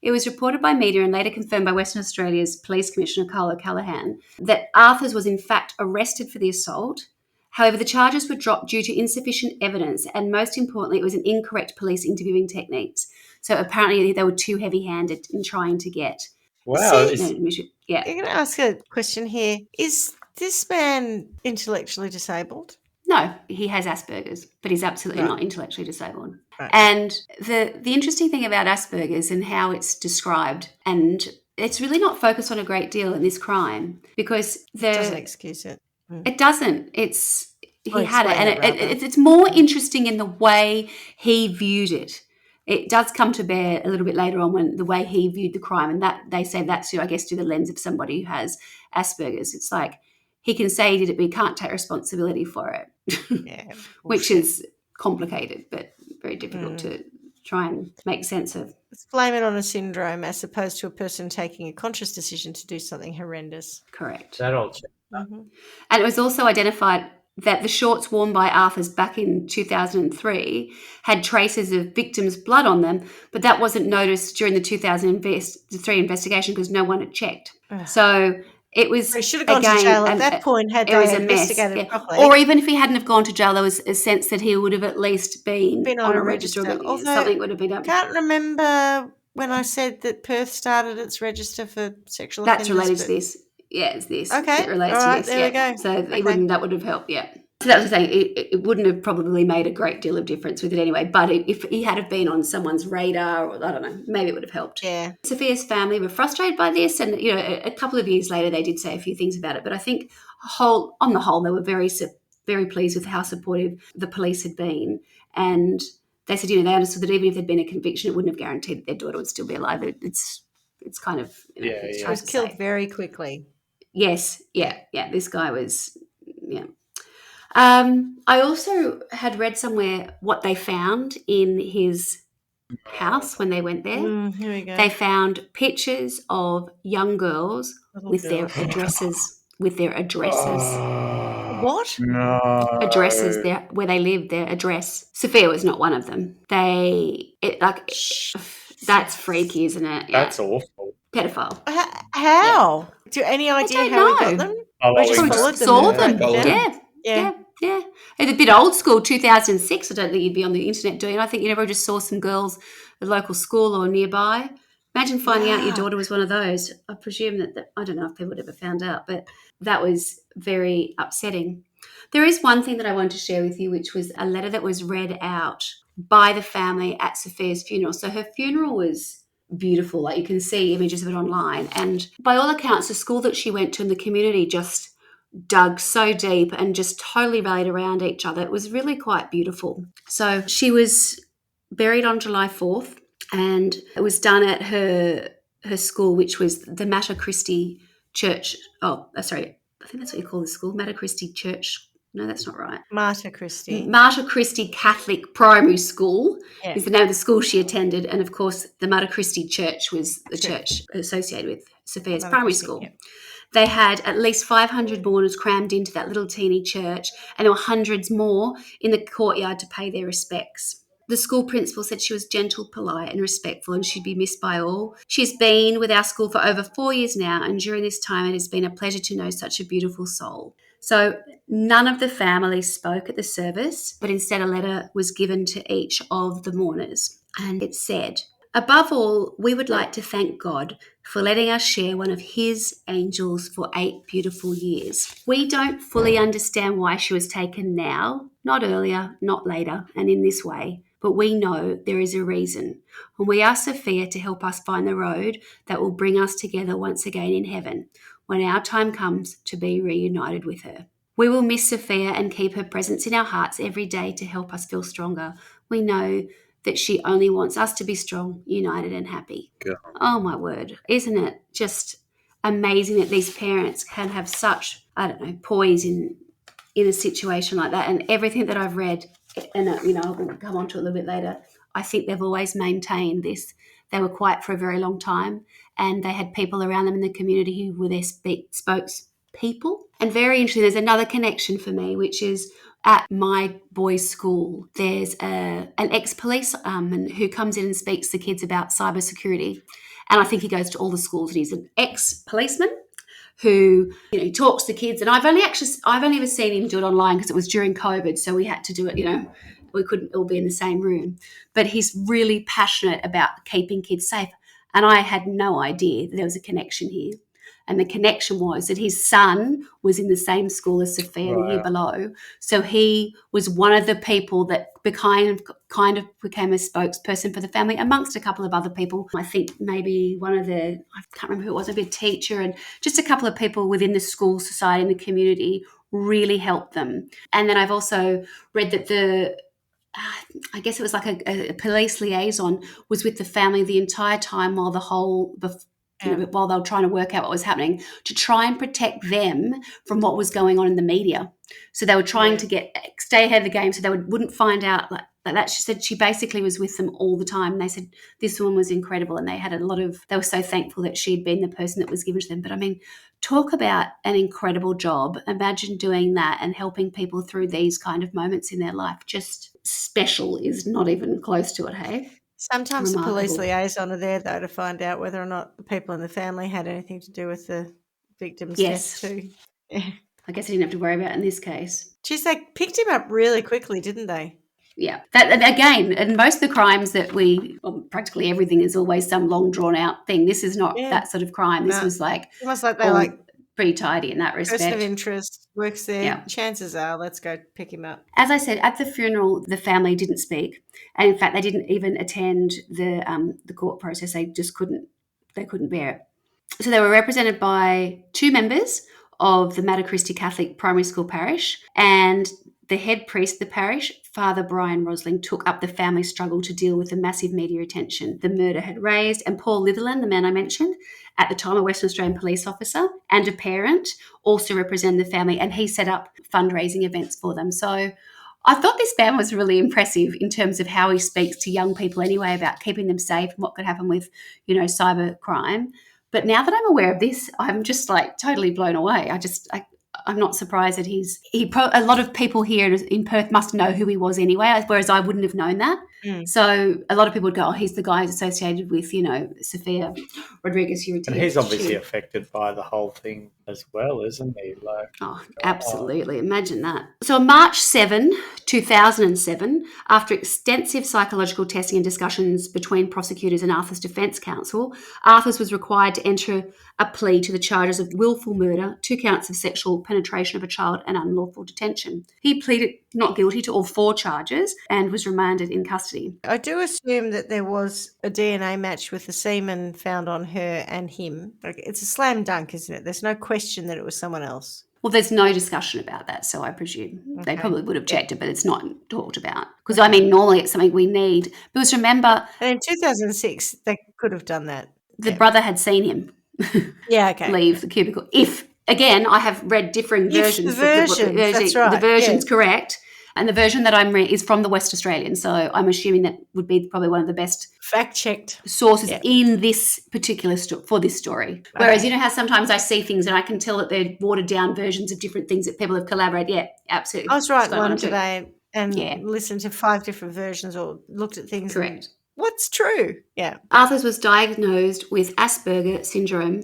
It was reported by media and later confirmed by Western Australia's Police Commissioner Carl O'Callaghan that Arthurs was in fact arrested for the assault. However, the charges were dropped due to insufficient evidence, and most importantly, it was an incorrect police interviewing techniques. So apparently they were too heavy-handed in trying to get... Wow. Yeah. I'm going to ask a question here. Is this man intellectually disabled? No, he has Asperger's, but he's absolutely not intellectually disabled. Right. And the interesting thing about Asperger's and how it's described, and it's really not focused on a great deal in this crime because it doesn't excuse it. It doesn't. He had it, and it's more interesting in the way he viewed it. It does come to bear a little bit later on when the way he viewed the crime, and that they say that's through the lens of somebody who has Asperger's. It's like he can say he did it, but he can't take responsibility for it, which is complicated but very difficult to try and make sense of. Let's blame it on a syndrome as opposed to a person taking a conscious decision to do something horrendous. Correct. That all checks. Mm-hmm. And it was also identified that the shorts worn by Arthurs back in 2003 had traces of victims' blood on them, but that wasn't noticed during the 2003 investigation because no one had checked. So it was, He should have gone to jail at that point had they investigated properly. Or even if he hadn't have gone to jail, there was a sense that he would have at least been on a register. Although something would have been done. I can't remember when I said that Perth started its register for sexual offenders. That's related to this. Yeah, it's this. Okay. It relates All right, to this. there we go. So that would have helped, yeah. So that was the thing. It wouldn't have probably made a great deal of difference with it anyway. But if he had have been on someone's radar, or I don't know, maybe it would have helped. Yeah. Sophia's family were frustrated by this, and a couple of years later, they did say a few things about it. But I think on the whole, they were very, very pleased with how supportive the police had been, and they said, they understood that even if there'd been a conviction, it wouldn't have guaranteed that their daughter would still be alive. It's kind of She was killed very quickly. Yes, yeah. This guy was, yeah. I also had read somewhere what they found in his house when they went there. Here we go. They found pictures of young girls with their addresses. What? No. Addresses there where they lived, their address. Sophia was not one of them. That's freaky, isn't it? Yeah. That's awful. Pedophile. How? Do you any idea how he got them? I just followed them. Saw them. Yeah. It's a bit old school, 2006. I don't think you'd be on the internet doing it. I think you never just saw some girls at a local school or nearby. Imagine finding out your daughter was one of those. I presume that I don't know if people would ever found out, but that was very upsetting. There is one thing that I wanted to share with you, which was a letter that was read out by the family at Sophia's funeral. So her funeral was beautiful. Like, you can see images of it online. And by all accounts, the school that she went to and the community just dug so deep and just totally rallied around each other. It was really quite beautiful. So she was buried on July 4th, and it was done at her school, which was the Mater Christi Church. Oh, sorry. I think that's what you call the school, Mater Christi Church. No, that's not right. Mater Christi. Mater Christi Catholic Primary School is the name of the school she attended. And, of course, the Mater Christi Church was the church associated with Sophia's primary school. Yeah. They had at least 500 mourners crammed into that little teeny church, and there were hundreds more in the courtyard to pay their respects. The school principal said she was gentle, polite and respectful, and she'd be missed by all. She's been with our school for over 4 years now, and during this time it has been a pleasure to know such a beautiful soul. So none of the family spoke at the service, but instead a letter was given to each of the mourners, and it said, "Above all, we would like to thank God for letting us share one of his angels for 8 beautiful years. We don't fully understand why she was taken now, not earlier, not later, and in this way, but we know there is a reason. And we ask Sophia to help us find the road that will bring us together once again in heaven, when our time comes to be reunited with her. We will miss Sophia and keep her presence in our hearts every day to help us feel stronger. We know that she only wants us to be strong, united and happy." God. Oh, my word. Isn't it just amazing that these parents can have such, poise in a situation like that? And everything that I've read, and, I'll come on to it a little bit later, I think they've always maintained this. They were quiet for a very long time, and they had people around them in the community who were their spokespeople. And very interesting, there's another connection for me, which is at my boys' school, there's an ex-policeman who comes in and speaks to kids about cybersecurity. And I think he goes to all the schools, and he's an ex-policeman who talks to kids. And I've only ever seen him do it online because it was during COVID, so we had to do it, we couldn't all be in the same room. But he's really passionate about keeping kids safe. And I had no idea that there was a connection here. And the connection was that his son was in the same school as Sophia the year below. So he was one of the people that kind of became a spokesperson for the family, amongst a couple of other people. I think maybe I can't remember who it was, maybe a teacher, and just a couple of people within the school society and the community really helped them. And then I've also read that I guess it was like a police liaison was with the family the entire time while the whole while they were trying to work out what was happening, to try and protect them from what was going on in the media. So they were trying to stay ahead of the game so they wouldn't find out like that. She said she basically was with them all the time. And they said this woman was incredible, and they were so thankful that she'd been the person that was given to them. But I mean, talk about an incredible job. Imagine doing that and helping people through these kind of moments in their life. Just special is not even close to it, hey? Sometimes Remarkable. the police liaison are there, though, to find out whether or not the people in the family had anything to do with the victim's death too. Yeah. I guess I didn't have to worry about it in this case. Geez, they picked him up really quickly, didn't they? Yeah. That again, and most of the crimes that practically everything is always some long drawn out thing. This is not that sort of crime. This was like almost like they're pretty tidy in that respect. Person of interest works there. Yeah. Chances are, let's go pick him up. As I said, at the funeral, the family didn't speak, and in fact, they didn't even attend the court process. They just couldn't bear it. So they were represented by two members of the Mater Christi Catholic Primary School Parish, and the head priest of the parish, Father Brian Rosling, took up the family struggle to deal with the massive media attention the murder had raised. And Paul Litherland, the man I mentioned, at the time a Western Australian police officer and a parent, also represented the family, and he set up fundraising events for them. So I thought this man was really impressive in terms of how he speaks to young people anyway about keeping them safe and what could happen with, cyber crime. But now that I'm aware of this, I'm just like totally blown away. I'm not surprised that a lot of people here in Perth must know who he was anyway, whereas I wouldn't have known that. So a lot of people would go, he's the guy who's associated with, Sophia Rodriguez-Urrutia Shu. And he's obviously affected by the whole thing as well, isn't he? Absolutely. Imagine that. So on March 7, 2007, after extensive psychological testing and discussions between prosecutors and Arthur's defence counsel, Arthurs was required to enter a plea to the charges of willful murder, 2 counts of sexual penetration of a child, and unlawful detention. He pleaded not guilty to all 4 charges and was remanded in custody. I do assume that there was a DNA match with the semen found on her and him. It's a slam dunk, isn't it? There's no question that it was someone else. Well, there's no discussion about that, so I presume they probably would have checked it, but it's not talked about. Because, normally it's something we need. Because remember... And in 2006, they could have done that. The brother had seen him leave the cubicle. Again, I have read differing versions. That's right. The version's correct. And the version that I'm reading is from the West Australian, so I'm assuming that would be probably one of the best fact-checked sources in this particular for this story. Whereas, how sometimes I see things and I can tell that they're watered-down versions of different things that people have collaborated. Yeah, absolutely. I was writing one today and listened to 5 different versions or looked at things. Correct. What's true? Yeah. Arthurs was diagnosed with Asperger syndrome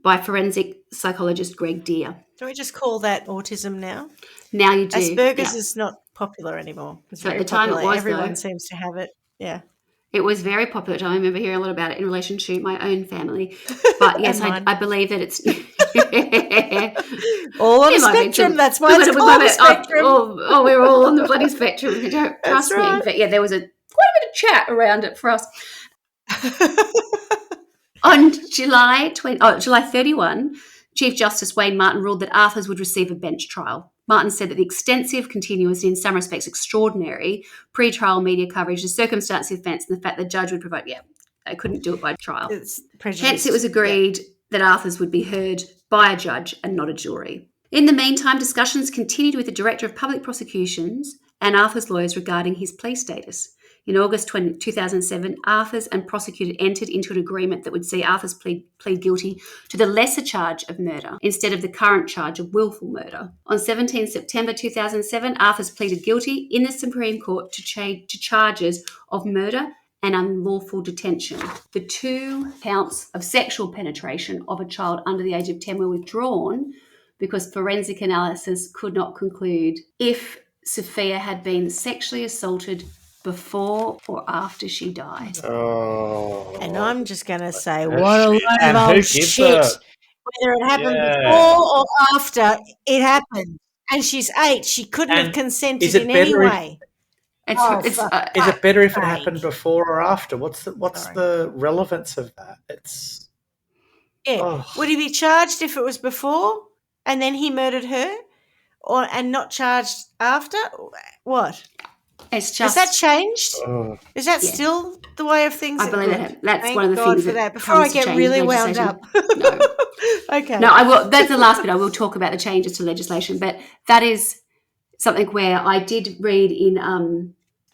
by forensic psychologist Greg Deer. Do we just call that autism now? Now you do. Asperger's is not popular anymore. It's so very at the time popular. it was, everyone seems to have it. Yeah. It was very popular. I remember hearing a lot about it in relation to my own family. But yes, I believe that it's all on the spectrum. That's why it's called the spectrum. We're all on the bloody spectrum. You don't trust me. But yeah, there was quite a bit of chat around it for us. On July 31, Chief Justice Wayne Martin ruled that Arthurs would receive a bench trial. Martin said that the extensive, continuous, and in some respects extraordinary pre-trial media coverage, the circumstance of offence, and the fact the judge would provide, they couldn't do it by trial. Hence, it was agreed that Arthurs would be heard by a judge and not a jury. In the meantime, discussions continued with the Director of Public Prosecutions and Arthur's lawyers regarding his plea status. In August 2007, Arthurs and prosecutor entered into an agreement that would see Arthurs plead guilty to the lesser charge of murder instead of the current charge of willful murder. On 17 September 2007, Arthurs pleaded guilty in the Supreme Court to charges of murder and unlawful detention. The 2 counts of sexual penetration of a child under the age of 10 were withdrawn because forensic analysis could not conclude if Sophia had been sexually assaulted before or after she died. Oh. And I'm just going to say, what a load of old shit. Whether it happened before or after it happened. And she's 8. She couldn't have consented in any way. Is it better if it happened before or after? What's the relevance of that? Would he be charged if it was before and then he murdered her, and not charged after? What? It's Has just that changed? Oh. Is that Yeah. still the way of things? I believe Good. that's Thank one of the God things for that that. Before I comes to get change really wound legislation. up. No. Okay. No, I will. That's the last bit. I will talk about the changes to legislation, but that is something where I did read in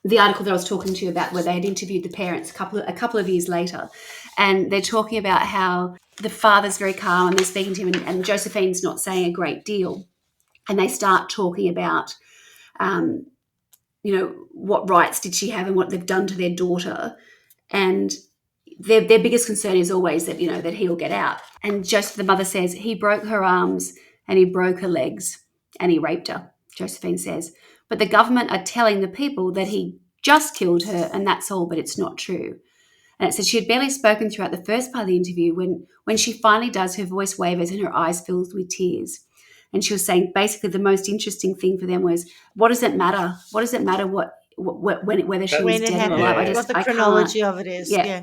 the article that I was talking to you about, where they had interviewed the parents a couple of years later, and they're talking about how the father's very calm and they're speaking to him, and Josephine's not saying a great deal, and they start talking about, what rights did she have and what they've done to their daughter, and their biggest concern is always that that he'll get out. And Joseph, the mother, says he broke her arms and he broke her legs and he raped her. Josephine says, but the government are telling the people that he just killed her and that's all, but it's not true. And it says she had barely spoken throughout the first part of the interview. When she finally does, her voice wavers and her eyes fills with tears. And she was saying basically the most interesting thing for them was, what does it matter? What does it matter whether she was When it dead or happened, alive? what the I chronology can't. of it is. Yeah.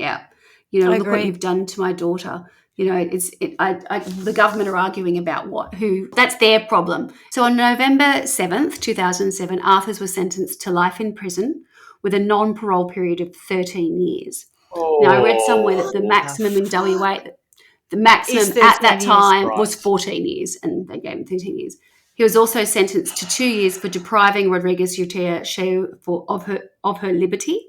I Look what agree. you've done to my daughter. The government are arguing about that's their problem. So on November 7th, 2007, Arthurs was sentenced to life in prison with a non-parole period of 13 years. Now, I read somewhere that the maximum in WA, the maximum Is at 13 that years. time Right. was 14 years, and they gave him 13 years. He was also sentenced to 2 years for depriving Rodriguez-Urrutia Shu of her liberty.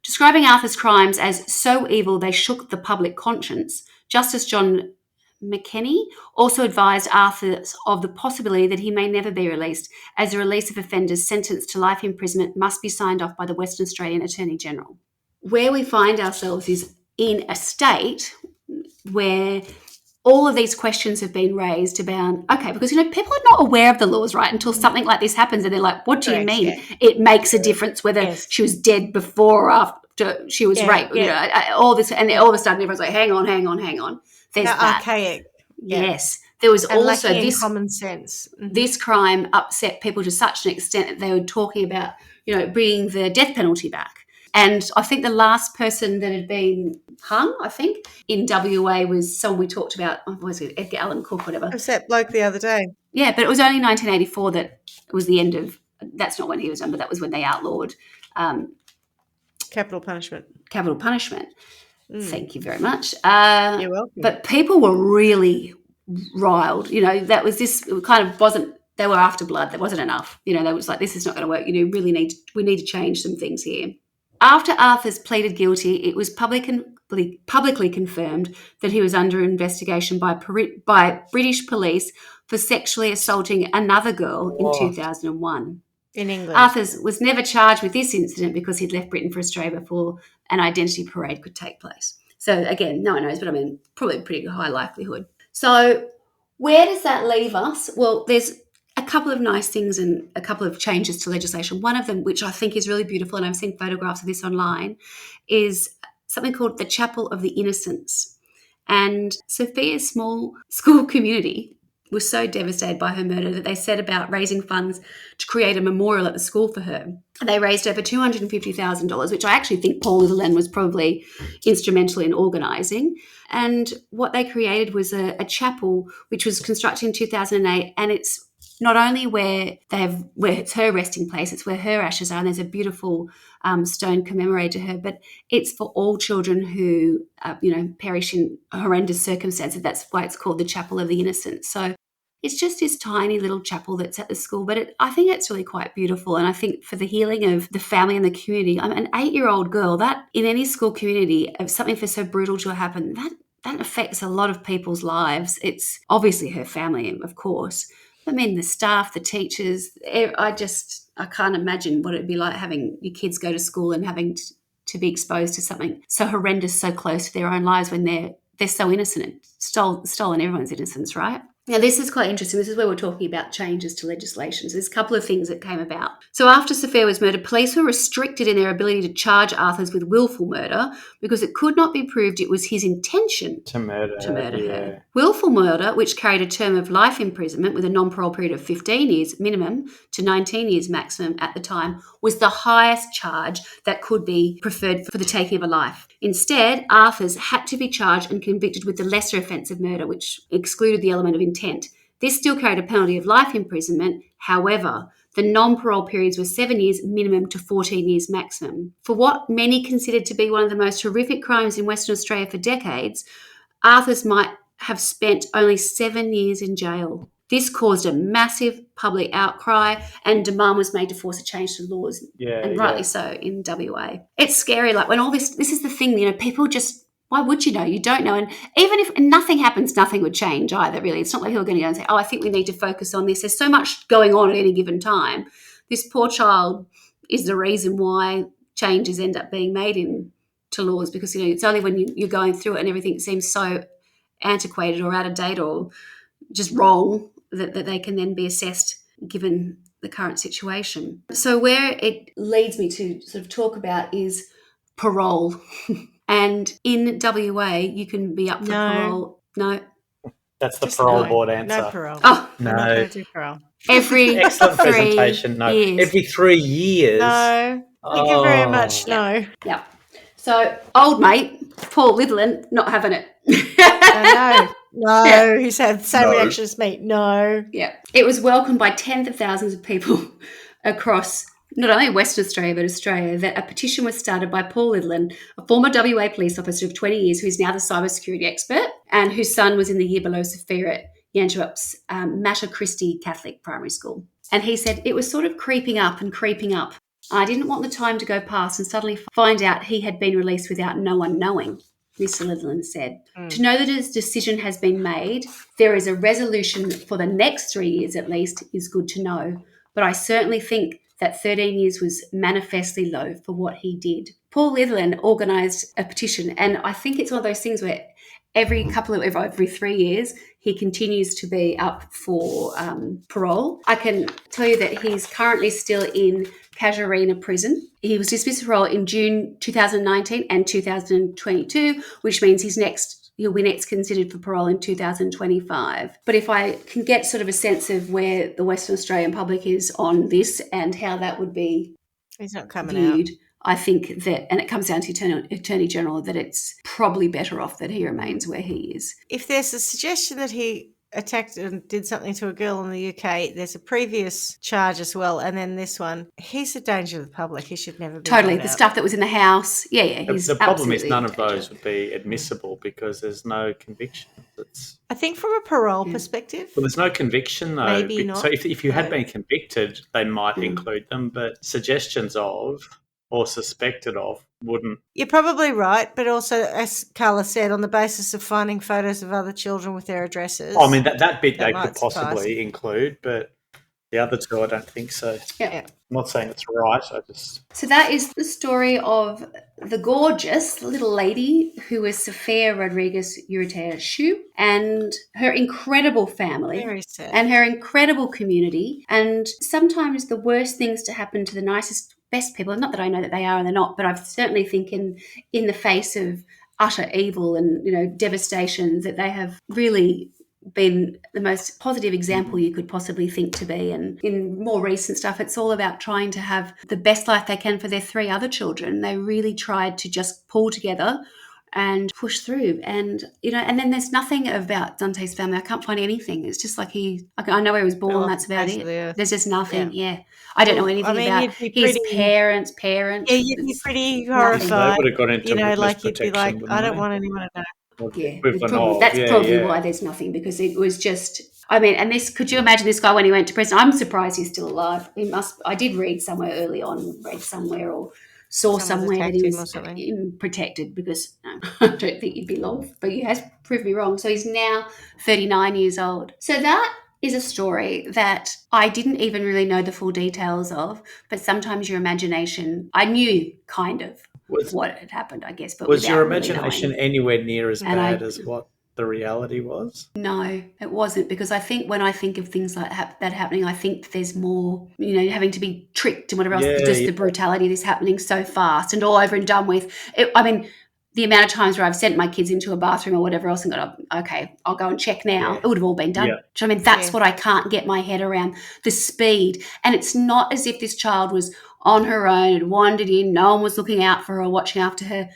Describing Arthur's crimes as so evil they shook the public conscience, Justice John McKenney also advised Arthur of the possibility that he may never be released, as the release of offenders sentenced to life imprisonment must be signed off by the Western Australian Attorney General. Where we find ourselves is in a state where all of these questions have been raised about, okay, because people are not aware of the laws, right, until something like this happens, and they're like, what do you Correct, mean? yeah. It makes a difference whether Yes. she was dead before or after she was Yeah, raped. yeah. All this, and all of a sudden everyone's like, hang on. There's How that. archaic. Yeah. Yes. There was And also lacking in this common sense. Mhm. this crime upset people to such an extent that they were talking about, bringing the death penalty back. And I think the last person that had been hung, in WA was someone we talked about, was it Edgar Allan Cook, whatever. I was that bloke the other day. Yeah, but it was only 1984 that it was the end of, that's not when he was done, but that was when they outlawed Capital punishment. capital punishment. Thank you very much. You're welcome. But people were really riled. That was this kind of wasn't, they were after blood. That wasn't enough. They was like, this is not going to work. We need to change some things here. After Arthurs pleaded guilty, it was publicly confirmed that he was under investigation by British police for sexually assaulting another girl in 2001. In England. Arthurs was never charged with this incident because he'd left Britain for Australia before an identity parade could take place. So again, no one knows, but probably a pretty high likelihood. So where does that leave us? Well, there's a couple of nice things and a couple of changes to legislation. One of them, which I think is really beautiful, and I've seen photographs of this online, is something called the Chapel of the Innocents. And Sophia's small school community was so devastated by her murder that they set about raising funds to create a memorial at the school for her. They raised over $250,000, which I actually think Paul Litherland was probably instrumental in organising. And what they created was a chapel which was constructed in 2008, and it's not only where it's her resting place, it's where her ashes are, and there's a beautiful stone commemorated to her, but it's for all children who perish in horrendous circumstances. That's why it's called the Chapel of the Innocents. So it's just this tiny little chapel that's at the school, but I think it's really quite beautiful. And I think for the healing of the family and the community, I'm an 8-year-old girl, that in any school community, if something for so brutal to happen, that affects a lot of people's lives. It's obviously her family, of course. I mean, the staff, the teachers, I can't imagine what it'd be like having your kids go to school and having to be exposed to something so horrendous, so close to their own lives when they're so innocent, stolen everyone's innocence, right? Now, this is quite interesting. This is where we're talking about changes to legislation. So there's a couple of things that came about. So after Sophia was murdered, police were restricted in their ability to charge Arthurs with willful murder because it could not be proved it was his intention To murder her. Willful murder, which carried a term of life imprisonment with a non-parole period of 15 years minimum to 19 years maximum at the time, was the highest charge that could be preferred for the taking of a life. Instead, Arthurs had to be charged and convicted with the lesser offence of murder, which excluded the element of intent. This still carried a penalty of life imprisonment. However, The non-parole periods were 7 years minimum to 14 years maximum. For what many considered to be one of the most horrific crimes in Western Australia for decades, Arthurs might have spent only 7 years in jail. This caused a massive public outcry, and demand was made to force a change to laws, and rightly so in WA. It's scary, like when all this is the thing, people just, why would you know? You don't know. And even if nothing happens, nothing would change either, really. It's not like people are going to go and say, I think we need to focus on this. There's so much going on at any given time. This poor child is the reason why changes end up being made into laws, because, it's only when you're going through it and everything seems so antiquated or out of date or just wrong that they can then be assessed given the current situation. So where it leads me to sort of talk about is parole. And in WA, you can be up for parole. No. That's the parole board answer. No parole. Oh, no. I'm not going to do parole. Every excellent 3 presentation. No, years. every 3 years. No. Thank you very much. No. Yeah. So old mate Paul Litherland not having it. No. Yeah. He's had the same reaction as me. No. Yeah. It was welcomed by tens of thousands of people across not only Western Australia but Australia, that a petition was started by Paul Litherland, a former WA police officer of 20 years who is now the cybersecurity expert and whose son was in the year below Sophia at Yanchep's Mater Christi Catholic Primary School. And he said it was sort of creeping up and creeping up. I didn't want the time to go past and suddenly find out he had been released without no one knowing, Mr. Litherland said. To know that his decision has been made, there is a resolution for the next 3 years at least, is good to know. But I certainly think that 13 years was manifestly low for what he did. Paul Litherland organised a petition, and I think it's one of those things where every 3 years, he continues to be up for parole. I can tell you that he's currently still in Casuarina prison. He was dismissed from parole in June 2019 and 2022, which means he'll be next considered for parole in 2025. But if I can get sort of a sense of where the Western Australian public is on this and how that would be He's not coming viewed, out. I think that, and it comes down to Attorney General, that it's probably better off that he remains where he is. If there's a suggestion that he attacked and did something to a girl in the UK, there's a previous charge as well, and then this one. He's a danger to the public. He should never be Totally. let The out. stuff that was in the house. Yeah. The problem is none of those would be admissible because there's no conviction. I think from a parole perspective. Well, there's no conviction though. Maybe not. So if you had been convicted, they might include them, but suggestions of or suspected of wouldn't. You're probably right, but also, as Carla said, on the basis of finding photos of other children with their addresses. I mean, that bit they could might possibly include, but the other two, I don't think so. Yeah. I'm not saying it's right. So that is the story of the gorgeous little lady who is Sophia Rodriguez-Urrutia Shu and her incredible family. Very sad. And her incredible community. And sometimes the worst things to happen to the nicest, best people, not that I know that they are and they're not, but I certainly think in the face of utter evil and, devastation, that they have really been the most positive example you could possibly think to be. And in more recent stuff, it's all about trying to have the best life they can for their 3 other children. They really tried to just pull together and push through. And, and then there's nothing about Dante's family. I can't find anything. It's just like I know where he was born. That's about it. There's just nothing. Yeah. I don't know anything about his parents. Yeah, you'd be pretty horrified. They would have got into you'd be like, I don't want anyone to know. Yeah, that's probably why there's nothing, because it was just, and this, could you imagine this guy when he went to prison? I'm surprised he's still alive. I did read somewhere early on, or saw somewhere that he was protected, because I don't think he'd be long, but he has proved me wrong. So he's now 39 years old. So that is a story that I didn't even really know the full details of, but sometimes your imagination, I knew kind of what had happened, I guess. But was your really imagination anywhere near as bad as what the reality was? No, it wasn't, because I think when I think of things like that happening, I think there's more, having to be tricked and whatever else, the brutality of this happening so fast and all over and done with. The amount of times where I've sent my kids into a bathroom or whatever else and got, okay, I'll go and check now. It would have all been done. Yeah. That's what I can't get my head around, the speed. And it's not as if this child was on her own and wandered in. No one was looking out for her or watching after her.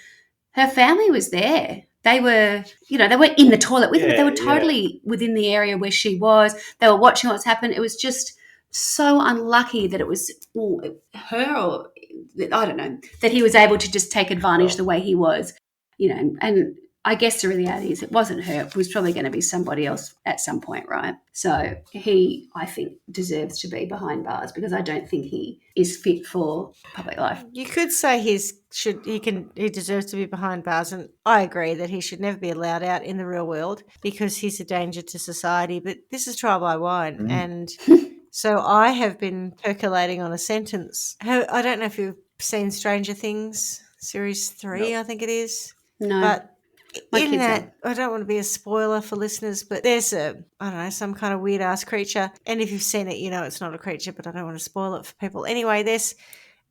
Her family was there. They were, they weren't in the toilet with her. They were totally within the area where she was. They were watching what's happened. It was just so unlucky that it was her, or I don't know, that he was able to just take advantage the way he was, and I guess the reality is it wasn't her. It was probably going to be somebody else at some point, right? So he, I think, deserves to be behind bars because I don't think he is fit for public life. You could say he deserves to be behind bars, and I agree that he should never be allowed out in the real world because he's a danger to society. But this is trial by wine, and so I have been percolating on a sentence. I don't know if you've seen Stranger Things series 3, I think it is. No, but my in kids that, I don't want to be a spoiler for listeners, but there's some kind of weird ass creature. And if you've seen it, you know it's not a creature, but I don't want to spoil it for people. Anyway, there's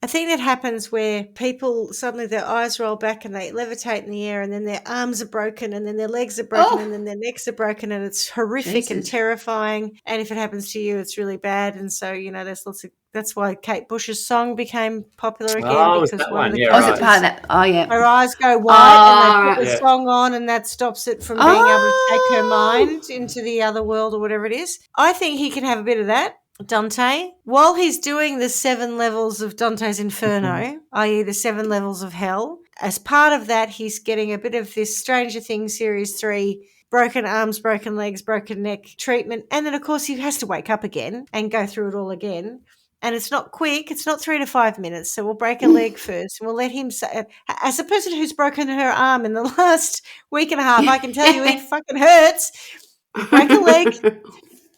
a thing that happens where people suddenly their eyes roll back and they levitate in the air, and then their arms are broken, and then their legs are broken, and then their necks are broken, and it's horrific and terrifying. And if it happens to you, it's really bad. And so, there's lots of. That's why Kate Bush's song became popular again because one of the was it part of that? Oh yeah, her eyes go white, and they put the song on, and that stops it from being able to take her mind into the other world or whatever it is. I think he can have a bit of that. Dante, while he's doing the 7 levels of Dante's Inferno, i.e. the 7 levels of hell, as part of that, he's getting a bit of this Stranger Things Series 3 broken arms, broken legs, broken neck treatment. And then, of course, he has to wake up again and go through it all again. And it's not quick. It's not 3 to 5 minutes. So we'll break a leg first. And we'll let him say, as a person who's broken her arm in the last week and a half, I can tell you it fucking hurts. You break a leg,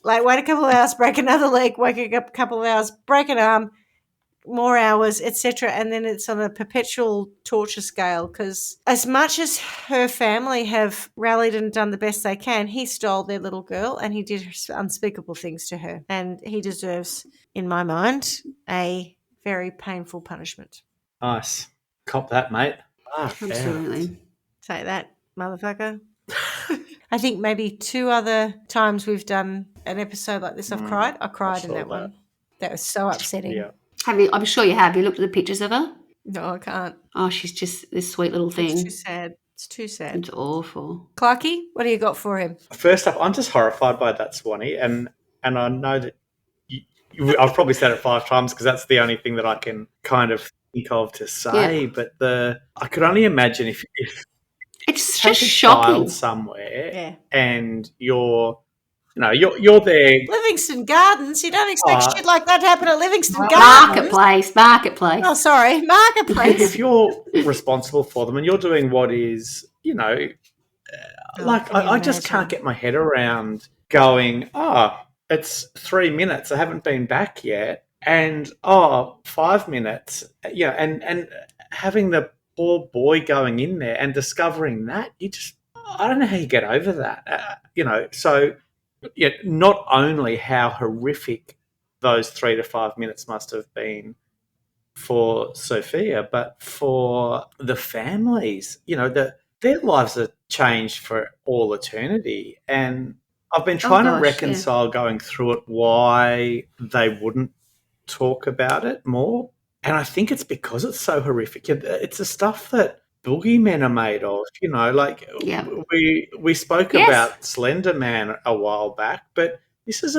wait a couple of hours, break another leg, wake up a couple of hours, break an arm, more hours, etc. And then it's on a perpetual torture scale because as much as her family have rallied and done the best they can, he stole their little girl and he did unspeakable things to her. And he deserves, in my mind, a very painful punishment. Nice. Cop that, mate. Absolutely. Say that, motherfucker. I think maybe 2 other times we've done an episode like this I've cried. I cried in that one. That was so upsetting. Yeah. I'm sure you have. You looked at the pictures of her? No, I can't. Oh, she's just this sweet little thing. It's too sad. It's too sad. It's awful. Clarky, what do you got for him? First up, I'm just horrified by that, Swanny, and I know that I've probably said it 5 times because that's the only thing that I can kind of think of to say. Yeah. But I could only imagine if it's just shocking somewhere, and you're there. Livingston Gardens. You don't expect shit like that to happen at Livingston Gardens. Marketplace. Oh, sorry, Marketplace. If you're responsible for them and you're doing what is, I just can't get my head around going, it's 3 minutes. I haven't been back yet. And, 5 minutes. Yeah. And having the poor boy going in there and discovering that, I don't know how you get over that, so not only how horrific those 3 to 5 minutes must have been for Sophia, but for the families, their lives are changed for all eternity. And I've been trying to reconcile going through it why they wouldn't talk about it more. And I think it's because it's so horrific. It's the stuff that boogeymen are made of, we spoke about Slender Man a while back, but this is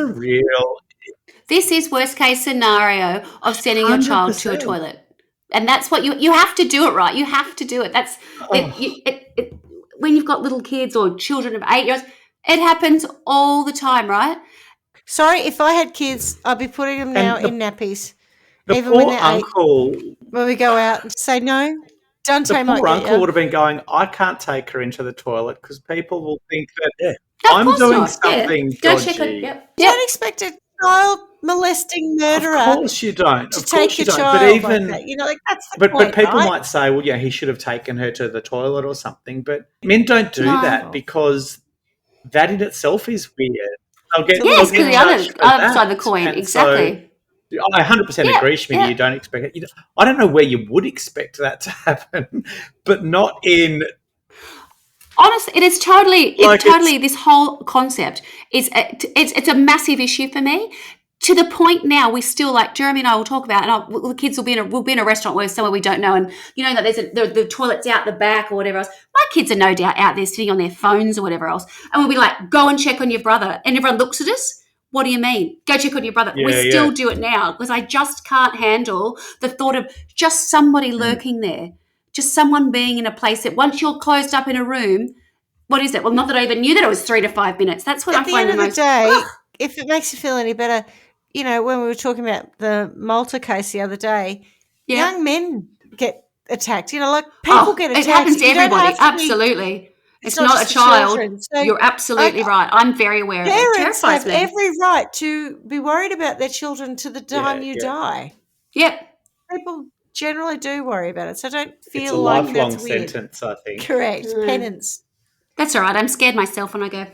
this is worst case scenario of sending 100%. Your child to a toilet. And that's what you have to do it, right? You have to do it. That's when you've got little kids or children of 8 years, it happens all the time, right? Sorry, if I had kids, I'd be putting them now in nappies. Even when they're uncle, 8. When we go out and say no. Dante the poor uncle would have been going, I can't take her into the toilet because people will think that I'm doing something dodgy. Don't expect a child molesting murderer. Of course you don't. To take your child but even, like that. That's the point, but people right? might say, well, he should have taken her to the toilet or something. But men don't do that because that in itself is weird. They'll get because the other side of the coin, and exactly. So, I 100% agree, Schmitty. You don't expect it. I don't know where you would expect that to happen, but not in. Honestly, it's totally this whole concept. It's a massive issue for me. To the point now, we still Jeremy and I will talk about, and the kids will be in a restaurant where somewhere we don't know, and that there's the toilet's out the back or whatever else. My kids are no doubt out there sitting on their phones or whatever else, and we'll be like, "Go and check on your brother," and everyone looks at us. What do you mean? Go check on your brother. Yeah, We still do it now because I just can't handle the thought of just somebody lurking there, just someone being in a place that once you're closed up in a room, what is it? Well, not that I even knew that it was 3 to 5 minutes. That's what I At the find end the of the most. day, if it makes you feel any better, you know, when we were talking about the Malta case the other day, Yeah. young men get attacked. You know, like people get attacked. It happens to You don't everybody. have to be- Absolutely. It's not not just a the child. children. So You're absolutely right. I'm very aware of it. It parents terrifies have me. every right to be worried about their children to the time you yeah. die. Yep. People generally do worry about it, so don't It's feel a like lifelong that's weird. sentence, I think. Correct. Penance. That's all right. I'm scared myself when I go.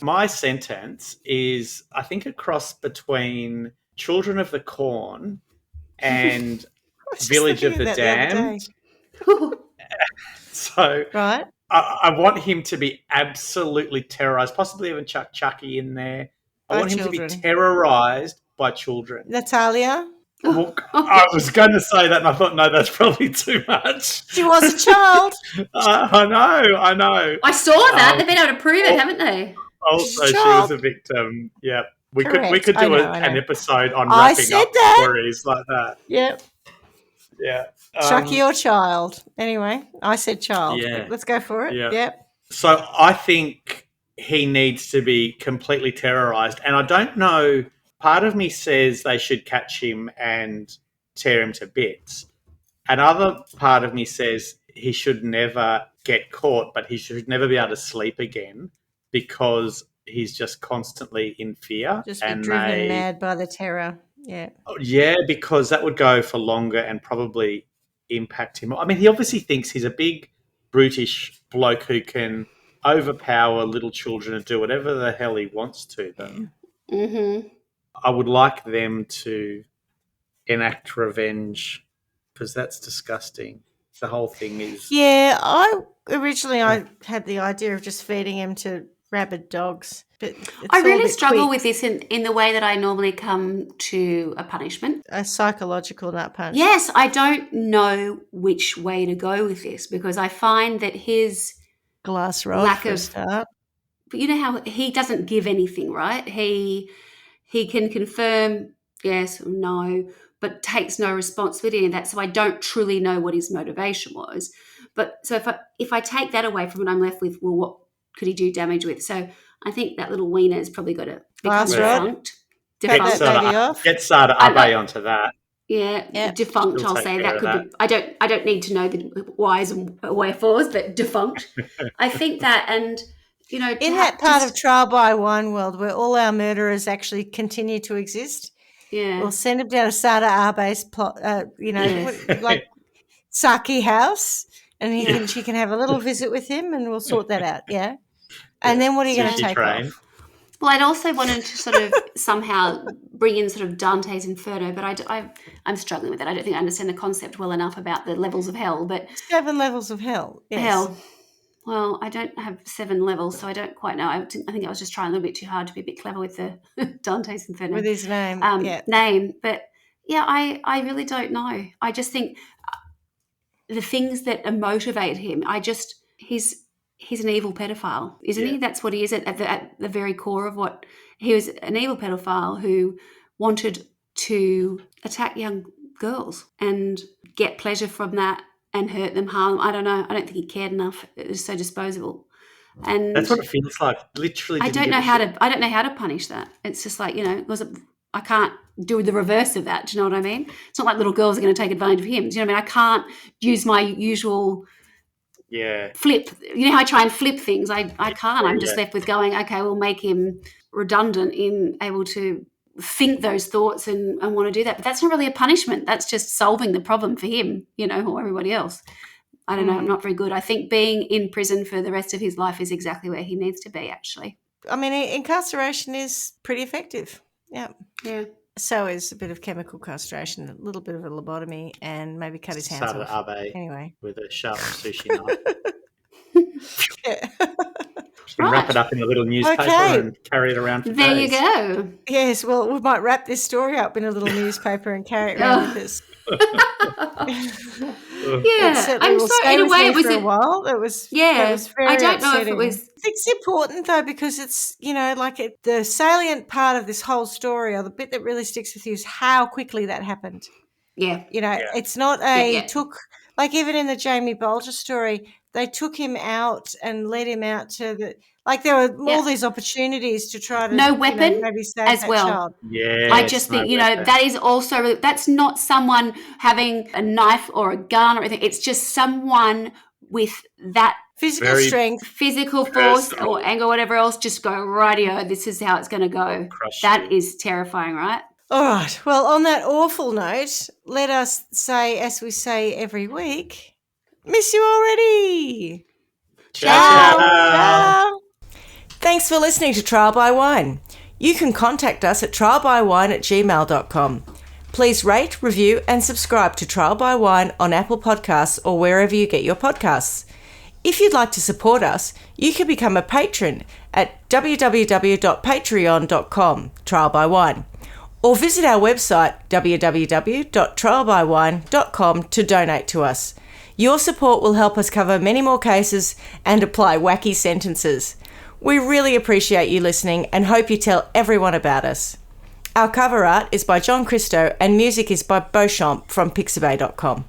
My sentence is, I think, a cross between Children of the Corn and I was just Village of thinking the of that the other Damned. day. So Right? I want him to be absolutely terrorized, possibly even Chuck Chucky in there. I By want him to children. be terrorized by children. Natalia? Well, I was going to say that, and I thought, no, that's probably too much. She was a child. I know. I saw that. They've been able to prove it, haven't they? Also, She's a she was child. a victim. Yeah, we Correct. could do I know. an episode on I wrapping said up that. stories like that. Yep. Yeah, Chucky or child. Anyway, I said child. Yeah. Let's go for it. Yeah. Yep. So I think he needs to be completely terrorized, and I don't know. Part of me says they should catch him and tear him to bits. Another part of me says he should never get caught, but he should never be able to sleep again because he's just constantly in fear. Just be driven mad by the terror. Yeah. Yeah, because that would go for longer and probably impact him. I mean, he obviously thinks he's a big, brutish bloke who can overpower little children and do whatever the hell he wants to them. Mm-hmm. I would like them to enact revenge because that's disgusting. The whole thing is... Yeah, I had the idea of just feeding him to rabid dogs. But I really struggle with this in the way that I normally come to a punishment. A psychological nut punch. Yes, I don't know which way to go with this because I find that his glass rod lack for a of start. But you know how he doesn't give anything, right? He can confirm yes or no, but takes no responsibility in that. So I don't truly know what his motivation was. But so if I take that away from it, I'm left with, well, what could he do damage with? So I think that little wiener's probably got to become defunct. Get that baby off. Get Sada Abe onto that. Yeah, defunct. She'll I'll take say care that of could be. I don't need to know the whys and wherefores, but defunct. I think that, and you know, in that part of Trial by Wine world where all our murderers actually continue to exist, we'll send him down to Sada Abe's plot. Like Saki house, and she can have a little visit with him, and we'll sort that out. Yeah, and then what are you going to take off? Well, I'd also wanted to sort of somehow bring in sort of Dante's Inferno, but I'm struggling with that. I don't think I understand the concept well enough about the levels of hell. But 7 levels of hell. Yes. Hell. Well, I don't have 7 levels, so I don't quite know. I think I was just trying a little bit too hard to be a bit clever with the Dante's Inferno. With his name, name. But, yeah, I really don't know. I just think the things that motivate him, he's an evil pedophile, isn't he? That's what he is at the very core of what he was, an evil pedophile who wanted to attack young girls and get pleasure from that and hurt them, harm them. I don't know. I don't think he cared enough. It was so disposable. And that's what it feels like. Literally, I don't know how to punish that. It's just like, I can't do the reverse of that. Do you know what I mean? It's not like little girls are going to take advantage of him. Do you know what I mean? I can't use my usual flip. You know how I try and flip things? I can't. I'm just left with going, okay, we'll make him redundant in able to think those thoughts and want to do that. But that's not really a punishment. That's just solving the problem for him, or everybody else. I don't know. I'm not very good. I think being in prison for the rest of his life is exactly where he needs to be, actually. I mean, incarceration is pretty effective. Yeah. Yeah. So is a bit of chemical castration, a little bit of a lobotomy, and maybe cut his hands off. Abe anyway, with a sharp sushi knife. And wrap Right. it up in a little newspaper Okay. and carry it around for There days. you go. Yes, well, we might wrap this story up in a little newspaper and carry it around with us. It Yeah. certainly I'm will sorry. stay In a with way, me it was for a while. That was very I don't know if upsetting. it was. It's important though because it's the salient part of this whole story, or the bit that really sticks with you, is how quickly that happened. Yeah. It's not like even in the Jamie Bolger story, they took him out and led him out to there were all these opportunities to try to No weapon maybe save as that well. child. Yes, I just think, that is also, that's not someone having a knife or a gun or anything. It's just someone with that Physical strength. physical force Personal. or anger, whatever else, just go, rightio, this is how it's going to go. Crush That you. is terrifying, right? All right. Well, on that awful note, let us say, as we say every week, miss you already. Ciao. Ciao. Thanks for listening to Trial by Wine. You can contact us at trialbywine@gmail.com. Please rate, review, and subscribe to Trial by Wine on Apple Podcasts or wherever you get your podcasts. If you'd like to support us, you can become a patron at www.patreon.com, Trial by Wine, or visit our website www.trialbywine.com to donate to us. Your support will help us cover many more cases and apply wacky sentences. We really appreciate you listening and hope you tell everyone about us. Our cover art is by John Christo and music is by Beauchamp from pixabay.com.